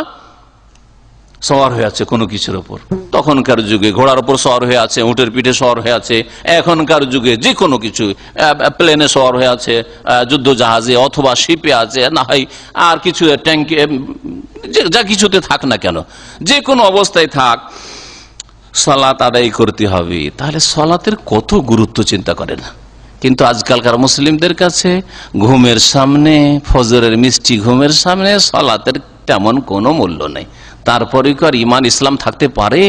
সওয়ার হয়ে আছে কোনো কিছুর উপর, তখনকার যুগে ঘোড়ার উপর সওয়ার হয়ে আছে, উটের পিঠে সওয়ার হয়ে আছে, এখনকার যুগে যে কোনো কিছু, প্লেনে সওয়ার হয়ে আছে, যুদ্ধ জাহাজে অথবা শিপে আছে, না হয় আর কিছু ট্যাঙ্কে, যা কিছুতে থাক না কেন, যে কোনো অবস্থায় থাক, সালাত আদায় করতে হবে। তাহলে সালাতের কত গুরুত্ব চিন্তা করে না, কিন্তু আজকালকার মুসলিমদের কাছে ঘুমের সামনে, ফজরের মিষ্টি ঘুমের সামনে সালাতের তেমন কোনো মূল্য নেই। তারপরে কি আর ইমান ইসলাম থাকতে পারে?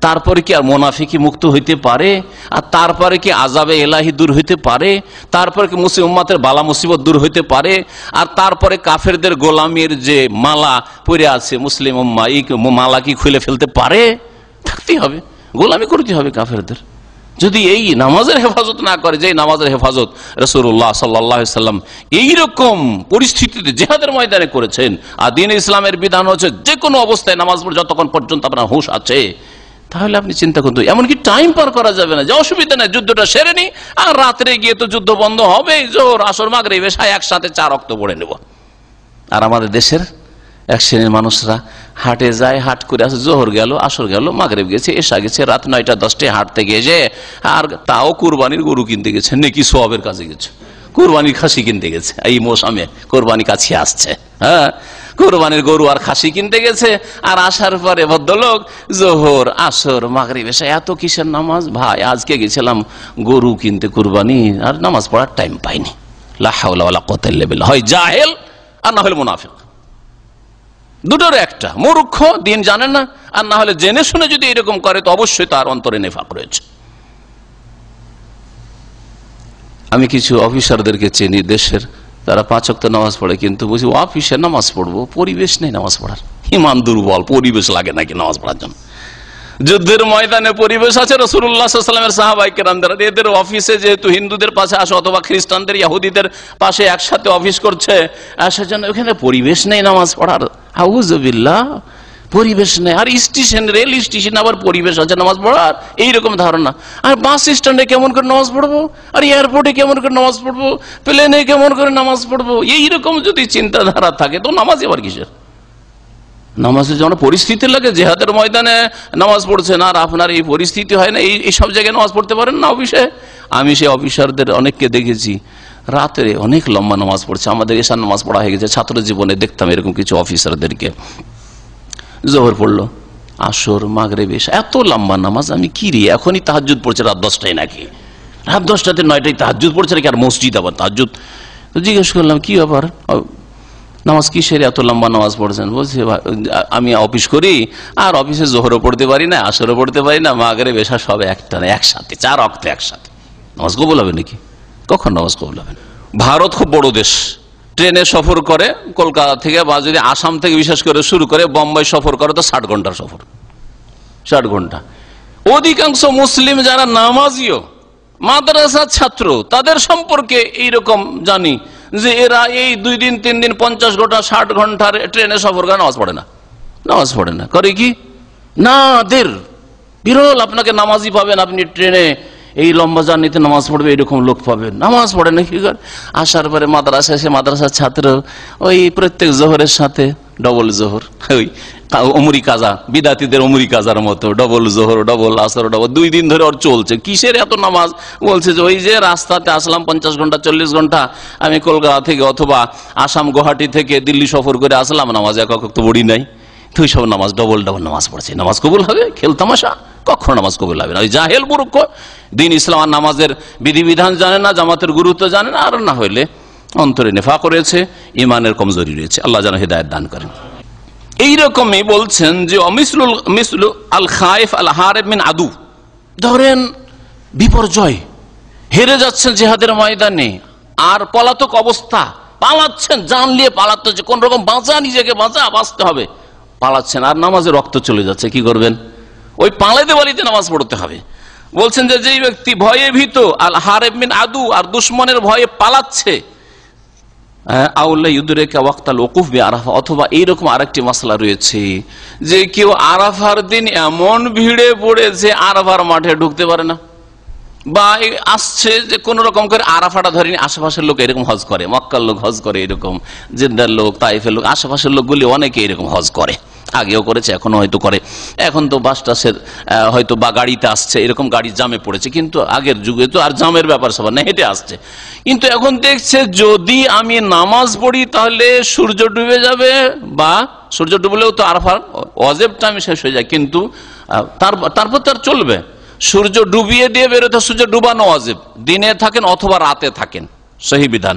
তারপরে কি আর মুনাফিকি মুক্ত হইতে পারে? আর তারপরে কি আযাবে ইলাহি দূর হইতে পারে? তারপরে কি মুসলিম উম্মতের বালা মুসিবত দূর হইতে পারে? আর তারপরে কাফেরদের গোলামির যে মালা পরে আছে মুসলিম উম্মাহ, এই মালা কি খুলে ফেলতে পারে? থাকতেই হবে, গোলামি করতে হবে কাফেরদের। যদি এই নামাজের হেফাজত না করে, যে নামাজের হেফাজত রাসূলুল্লাহ সাল্লাল্লাহু আলাইহি ওয়াসাল্লাম এইরকম পরিস্থিতিতে জিহাদের ময়দানে করেছেন, আর দ্বীন ইসলামের বিধান হচ্ছে যে কোনো অবস্থায় নামাজ পড়ে যতক্ষণ পর্যন্ত আপনার হুঁশ আছে, তাহলে আপনি চিন্তা করুন, এমনকি টাইম পার করা যাবে না, যে অসুবিধা নেই, যুদ্ধটা সেরে নি, আর রাত্রে গিয়ে তো যুদ্ধ বন্ধ হবে, জোহর আসর মাগরিব এশা একসাথে 4 ওয়াক্ত পড়ে নেব। আর আমাদের দেশের এক শ্রেণীর মানুষরা হাটে যায়, হাট করে আসে, জোহর গেল, আসর গেল, মাগরিব গেছে, এশা গেছে, রাত 9টা 10টায় হাট থেকে এসে, আর তাও কুরবানির গরু কিনতে গেছে, নেকি সওয়াবের কাছে গেছে, কুরবানির খাসি কিনতে গেছে, এই মৌসুমে কোরবানি কাছে আসছে, হ্যাঁ, কোরবানির গরু আর খাসি কিনতে গেছে, আর আসার পরে ভদ্রলোক জোহর আসর মাগরিব এশা এত কিসের নামাজ? ভাই আজকে গেছিলাম গরু কিনতে কুরবানি, আর নামাজ পড়ার টাইম পাইনি। লা হাওলা ওয়ালা কুওয়াতা ইল্লা বিল্লাহ। হয় জাহেল আর না হলে মুনাফিক, দুটোর একটা, মূর্খ, দিন জানে না, আর না হলে জেনে শুনে যদি এরকম করে তো অবশ্যই তার অন্তরে নেফাক রয়েছে। আমি কিছু অফিসারদেরকে চিনি দেশের, তারা 5 ওয়াক্ত নামাজ পড়ে, কিন্তু বুঝি অফিসে নামাজ পড়বো, পরিবেশ নেই নামাজ পড়ার, ইমান দুর্বল, পরিবেশ লাগে নাকি নামাজ পড়ার জন্য। যুদ্ধের ময়দানে পরিবেশ আছে, রাসূলুল্লাহ সাল্লাল্লাহু আলাইহি ওয়াসাল্লামের সাহাবায়ে কেরামদের, এদের অফিসে যেহেতু হিন্দুদের পাশে আসে অথবা খ্রিস্টানদের ইহুদিদের পাশে একসাথে অফিস করছে, সেজন্য ওখানে পরিবেশ নেই নামাজ পড়ার। আউযুবিল্লাহ, পরিবেশ নেই। আর স্টেশন, রেল স্টেশন আবার পরিবেশ আছে নামাজ পড়ার, এইরকম ধারণা। আর বাস স্ট্যান্ডে কেমন করে নামাজ পড়বো, আর এয়ারপোর্টে কেমন করে নামাজ পড়বো, প্লেনে কেমন করে নামাজ পড়বো, এইরকম যদি চিন্তাধারা থাকে তো নামাজ আবার কিসের? নামাজের যখন পরিস্থিতি লাগে, জিহাদের ময়দানে নামাজ পড়ছেন, আর আপনার এই পরিস্থিতি হয় না, এই সব জায়গায় নামাজ পড়তে পারেন না অফিসে। আমি সেই অফিসারদের অনেককে দেখেছি রাত্রে অনেক লম্বা নামাজ পড়ছে, আমাদের এশার নামাজ পড়া হয়ে গেছে, ছাত্র জীবনে দেখতাম এরকম কিছু অফিসারদেরকে। জোহর পড়লো, আসর, মাগরিব, এশা, এত লম্বা নামাজ। আমি কি রে, এখনই তাহাজ্জুদ পড়ছে রাত 10টায় নাকি? রাত 10টাতে 9টায় তাহাজ্জুদ পড়ছে নাকি? আর মসজিদ আবার তাহাজ্জুদ। তো জিজ্ঞেস করলাম কি ব্যাপার, নামাজ কিসের এত লম্বা নামাজ পড়ছেন? বলছে আমি অফিস করি, আর অফিসে জোহরও পড়তে পারি না, আসরও পড়তে পারি না, মাগরিব এশা সব একটানে একসাথে, 4 ওয়াক্ত একসাথে। নামাজ কবুল হবে নাকি? কখন নামাজ কবুল হবে? ভারত খুব বড় দেশ, ট্রেনে সফর করে কলকাতা থেকে, বা যদি আসাম থেকে বিশেষ করে শুরু করে বোম্বাই সফর করে তো 60 ঘন্টার সফর, 60 ঘন্টা। অধিকাংশ মুসলিম যারা নামাজিও, মাদ্রাসার ছাত্র, তাদের সম্পর্কে এইরকম জানি যে এরা এই 2 দিন 3 দিন 50 ঘন্টা 60 ঘন্টার ট্রেনে সফর করে নামাজ পড়ে না করে কি না দের বিরল আপনাকে নামাজই পাবেন, আপনি ট্রেনে এই লম্বা জার্নিতে নামাজ পড়বে এরকম লোক পাবেন, নামাজ পড়ে না। কি করে আসার পরে মাদ্রাসা এসে মাদ্রাসার ছাত্র ওই প্রত্যেক জোহরের সাথে ডবল জোহর, ওই অমরি কাজা, বিদাতিদের অমরি কাজার মতো ডবল জোহর ডবল আসর ডবল 2 দিন ধরে ওর চলছে। কিসের এত নামাজ? বলছে যে ওই যে রাস্তাতে আসলাম 50 ঘন্টা 40 ঘন্টা, আমি কলকাতা থেকে অথবা আসাম গুয়াহাটি থেকে দিল্লি সফর করে আসলাম, নামাজ এক তো বড়ি নাই, তুই সব নামাজ ডবল নামাজ পড়ছে, নামাজ কবুল হবে? খেল তামাশা, কখনো নামাজ কবুল হবে না। ওই জাহেল মূর্খ, দিন ইসলাম আর নামাজের বিধিবিধান জানে না, জামাতের গুরুত্ব জানে না, আর না হইলে অন্তরে নেফাক রয়েছে, ইমানের কমজোরি রয়েছে। আল্লাহ যেন হিদায়াত দান করেন। এইরকমই বলছেন যে মিসলু আল খায়েফ আল হারেব মিন আদু, ধরেন বিপর্যয়, হেরে যাচ্ছেন জিহাদের ময়দানে আর পলাতক অবস্থা, পালাচ্ছেন, জান নিয়ে পালাতে, কোন রকম বাঁচা, নিজেকে বাঁচতে হবে, পালাচ্ছেন আর নামাজে রক্ত চলে যাচ্ছে, কি করবেন? ওই পালাইতে বাড়িতে নামাজ পড়তে হবে। বলছেন যে যেই ব্যক্তি ভয়ে ভীত, আল হারেব মিন আদু, আর দুশ্মনের ভয়ে পালাচ্ছে, অথবা এইরকম আরেকটি মাসলা রয়েছে যে কেউ আরাফার দিন এমন ভিড়ে পড়েছে আরাফার মাঠে ঢুকতে পারে না, বা আসছে যে কোন রকম করে আরাফাটা ধরেনি, আশেপাশের লোক এরকম হজ করে, মক্কার লোক হজ করে, এরকম জেদ্দার লোক, তাইফের লোক, আশেপাশের লোকগুলি অনেকে এরকম হজ করে, আগেও করেছে, এখনো হয়তো করে। এখন তো বাস টাসের হয়তো বা গাড়িতে আসছে, এরকম গাড়ি জামে পড়েছে, কিন্তু আগের যুগে তো আর জামের ব্যাপার সবার না, হেঁটে আসছে। কিন্তু এখন দেখছে যদি আমি নামাজ পড়ি তাহলে সূর্য ডুবে যাবে, বা সূর্য ডুবলেও তো আরাফার ওয়াজিব টাইম শেষ হয়ে যায়, কিন্তু তারপর তার চলবে। সূর্য ডুবিয়ে দিয়ে বেরোতে, সূর্য ডুবানো ওয়াজিব, দিনে থাকেন অথবা রাতে থাকেন, সহি বিধান।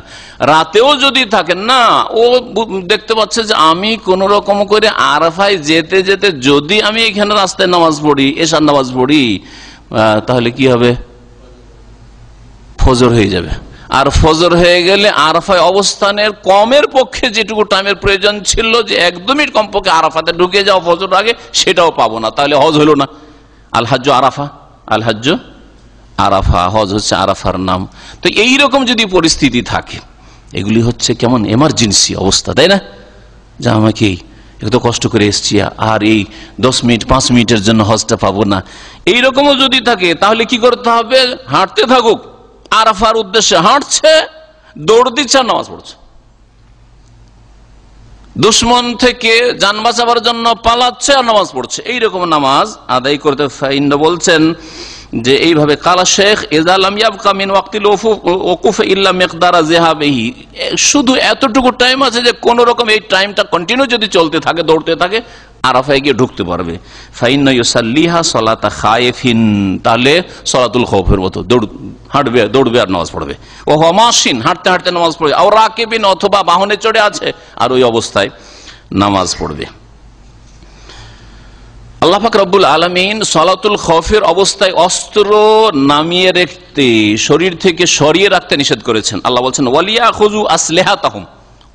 রাতেও যদি থাকেন না, ও দেখতে পাচ্ছে যে আমি কোন রকম করে আরাফায় যেতে যেতে যদি আমি এখানে রাস্তায় নামাজ পড়ি, এশার নামাজ পড়ি, তাহলে কি হবে? ফজর হয়ে যাবে। আর ফজর হয়ে গেলে আরাফায় অবস্থানের কমের পক্ষে যেটুকু টাইমের প্রয়োজন ছিল, যে 1 2 মিনিট কমপক্ষে আরাফাতে ঢুকে যাও ফজর আগে, সেটাও পাবো না, তাহলে হজ হলো না। আল হাজ্জু আরাফা, আল হাজ্জু আরাফা, হজ হচ্ছে আরাফার নাম। তো এইরকম যদি পরিস্থিতি থাকে, এগুলি হচ্ছে কেমন এমার্জেন্সি অবস্থা, তাই না? যা আমাকে এত কষ্ট করে এসছি আর এই 10 মিনিট 5 মিনিটের জন্য হজটা পাবো না, এইরকমও যদি থাকে, তাহলে কি করতে হবে? হাঁটতে থাকুক, আরাফার উদ্দেশ্যে হাঁটছে, দৌড় দিচ্ছে, নামাজ পড়ছে, দুশ্মন থেকে জান বাঁচাবার জন্য পালাচ্ছে আর নামাজ পড়ছে, এইরকম নামাজ আদায় করতে। ফাইন্দ বলছেন যে এইভাবে কালা শেখ ইজালাম ইয়াবকা মিন ওয়াক্তিল ওকুফ ইল্লা মিকদারা যিহাবিহি, শুধু এতটুকু টাইম আছে যে কোন রকম এই টাইমটা কন্টিনিউ যদি চলতে থাকে, দৌড়তে থাকে, আরাফায় গিয়ে ঢুকতে পারবে। ফাইন্না ইউসাল্লিহা সালাতা খায়েফিন, তাহলে সালাতুল খাউফের মতো হাঁটবে, দৌড়বে আর নামাজ পড়বে। ও হামাসিন, হাঁটতে হাঁটতে নামাজ পড়বে। আর রাকিবিন, অথবা বাহনে চড়ে আছে আর ওই অবস্থায় নামাজ পড়বে। আল্লাহ পাক রব্বুল আলামিন সালাতুল খাউফের অবস্থায় অস্ত্র নামিয়ে রাখতে, শরীর থেকে সরিয়ে রাখতে নিষেধ করেছেন। আল্লাহ বলছেন ওয়ালিয়াখুযু আসলিহাতাহুম।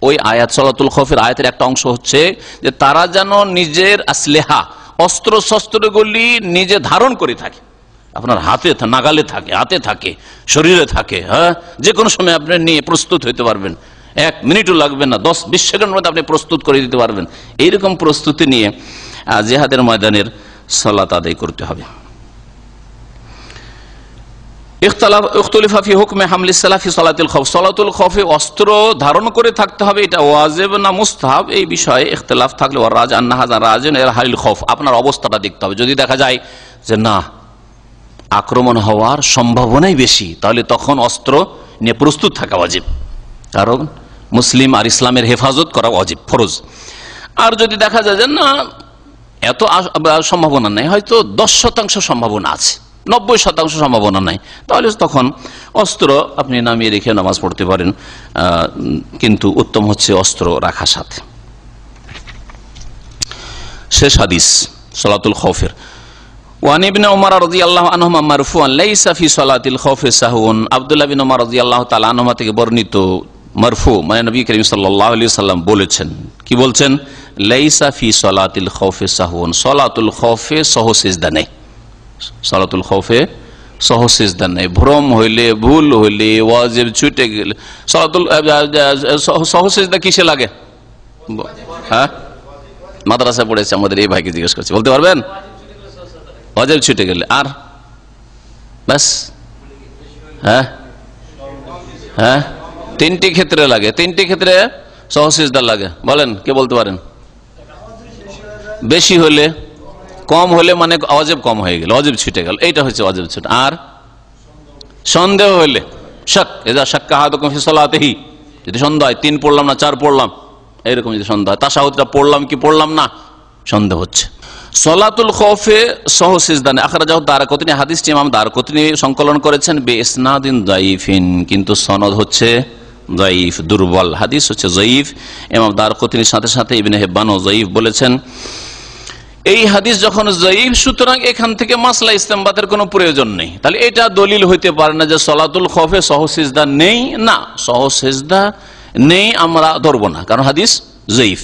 ওই আয়াত, সালাতুল খাউফের আয়াতের একটা অংশ হচ্ছে যে তারা যেন নিজের আসলেহা, অস্ত্র শস্ত্রগুলি নিজে ধারণ করে থাকে, আপনার হাতে নাগালে থাকে, হাতে থাকে, শরীরে থাকে, হ্যাঁ, যে কোনো সময় আপনি নিয়ে প্রস্তুত হইতে পারবেন, 1 মিনিটও লাগবে না, 10-20 সেকেন্ডের মধ্যে আপনি প্রস্তুত করে দিতে পারবেন। এইরকম প্রস্তুতি নিয়ে জিহাদের ময়দানের সালাত আদায় করতে হবে। সালাতুল খাউফে অস্ত্র ধারণ করে থাকতে হবে, এটা ওয়াজিব না মুস্তাহাব, এই বিষয়ে ইখতিলাফ থাকলে আপনার অবস্থাটা দেখতে হবে। যদি দেখা যায় যে না, আক্রমণ হওয়ার সম্ভাবনাই বেশি, তাহলে তখন অস্ত্র নিয়ে প্রস্তুত থাকা ওয়াজিব, কারণ মুসলিম আর ইসলামের হেফাজত করা ওয়াজিব, ফরজ। আর যদি দেখা যায় যে না, এত সম্ভাবনা নেই, হয়তো 10% সম্ভাবনা আছে, 90% সম্ভাবনা নাই, তাহলে তখন অস্ত্র আপনি নামিয়ে রেখে নামাজ পড়তে পারেন, কিন্তু উত্তম হচ্ছে অস্ত্র রাখার সাথে। শেষ হাদিস সালাতুল খাউফের। ওয়ান ইবনে উমর রাদিয়াল্লাহু আনহুমা মারফুআন লাইসা ফি সালাতিল খাউফি সাহউন। আব্দুল্লাহ বিন উমর রাদিয়াল্লাহু তাআলা আনহুমা থেকে বর্ণিত মারফু, মানে নবী করিম সাল্লাল্লাহু আলাইহি সাল্লাম বলেছেন, কি বলছেন? লাইসা ফি সালাতিল খাউফি সাহউন, সালাতুল খাউফে সাহু সিজদা নেই, সালাতুল খাউফে সহসিজদা নেই। ভ্রম হইলে, ভুল হইলে, ওয়াজিব ছুটে গেলে সালাতুল সহসিজদা কিসে লাগে? হ্যাঁ, মাদ্রাসায় পড়েছে, আমাদের এই ভাইকে জিজ্ঞেস করছে, বলতে পারবেন? ওয়াজিব ছুটে গেলে আর ব্যাস। হ্যাঁ হ্যাঁ, তিনটি ক্ষেত্রে লাগে, তিনটি ক্ষেত্রে সহসিজদা লাগে। বলেন, কে বলতে পারেন? বেশি হলে, কম হলে, মানে ওয়াজিব কম হয়ে গেল, ওয়াজিব ছুটে গেল, এইটা হচ্ছে ওয়াজিব ছুটে। আর সন্দেহ হইলে, শাক, এজা শাক্কা আহাদুকুম ফি সালাতিহি, যদি সন্দেহ হয় 3 পড়লাম না 4 পড়লাম, এইরকম যদি সন্দেহ হয়, তাশাহুদটা পড়লাম কি পড়লাম না সন্দেহ হচ্ছে। সলাতুল খৌফে সহসিজদা নেই। আখরাজাহু দারকুতনি, হাদিসটি ইমাম দারকুতনি সংকলন করেছেন বিইসনাদিন যায়িফিন, কিন্তু সনদ হচ্ছে যায়িফ, দুর্বল, হাদিস হচ্ছে যায়িফ। ইমাম দারকুতনির সাথে সাথে ইবনে হিব্বানও যায়িফ বলেছেন। এই হাদিস যখন যায়িফ, সুতরাং এখান থেকে মাসলা ইস্তেমবাতের কোনো প্রয়োজন নেই। তাহলে এটা দলিল হইতে পারে না যে সলাতুল খৌফে সহসিজদা নেই, না, সহসিজদা নেই আমরা ধরবো না, কারণ হাদিস যায়িফ।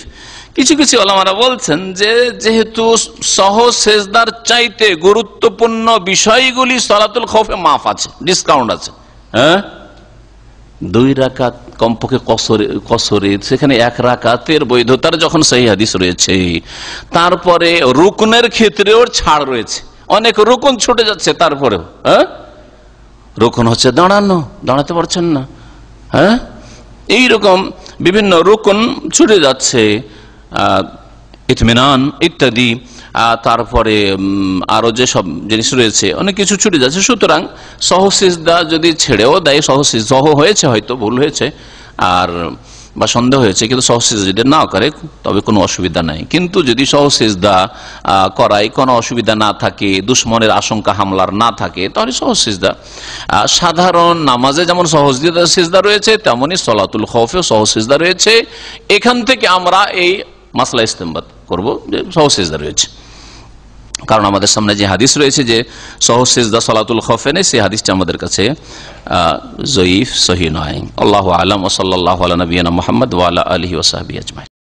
কিছু কিছু ওলামারা বলছেন যে যেহেতু সহসিজদার চাইতে গুরুত্বপূর্ণ বিষয়গুলি সলাতুল খৌফে মাফ আছে, ডিসকাউন্ট আছে। হ্যাঁ, 2 রাকাত কমপক্ষে কসরে, সেখানে 1 রাকাতের বৈধতার যখন সেই হাদিস রয়েছে, তারপরে রুকনের ক্ষেত্রেও ছাড় রয়েছে। অনেক রুকন ছুটে যাচ্ছে, তারপরেও হ্যাঁ, রুকন হচ্ছে দাঁড়াতে পারছেন না, হ্যাঁ, এইরকম বিভিন্ন রুকন ছুটে যাচ্ছে, ইতমিনান ইত্যাদি, তারপরে আরো যে সব জিনিস রয়েছে, অনেক কিছু ছুটে যাচ্ছে। সুতরাং সহসিজদা যদি ছেড়েও দেয়, সহ হয়েছে, হয়তো ভুল হয়েছে আর বা সন্দেহ হয়েছে, কিন্তু সহসিজদা যদি না করে তবে কোনো অসুবিধা নাই। কিন্তু যদি সহসিজদা করায় কোনো অসুবিধা না থাকে, দুশ্মনের আশঙ্কা হামলার না থাকে, তাহলে সহসিজদা। সাধারণ নামাজে যেমন সহসিজদা রয়েছে, তেমনি সলাতুল খৌফে সহসিজদা রয়েছে। এখান থেকে আমরা এই মাসলা ইস্তেমবাত করব যে সহসিজদা রয়েছে, কারণ আমাদের সামনে যে হাদিস রয়েছে যে সহসিজদা সলাতুল খৌফে নেই, সেই হাদিসটা আমাদের কাছে যায়িফ, সহিহ নয়। আল্লাহু আ'লাম ওয়া সাল্লাল্লাহু আলা নবিয়িনা মুহাম্মদ ওয়া আলা আলিহি ওয়া সাহবিহি আজমাইন।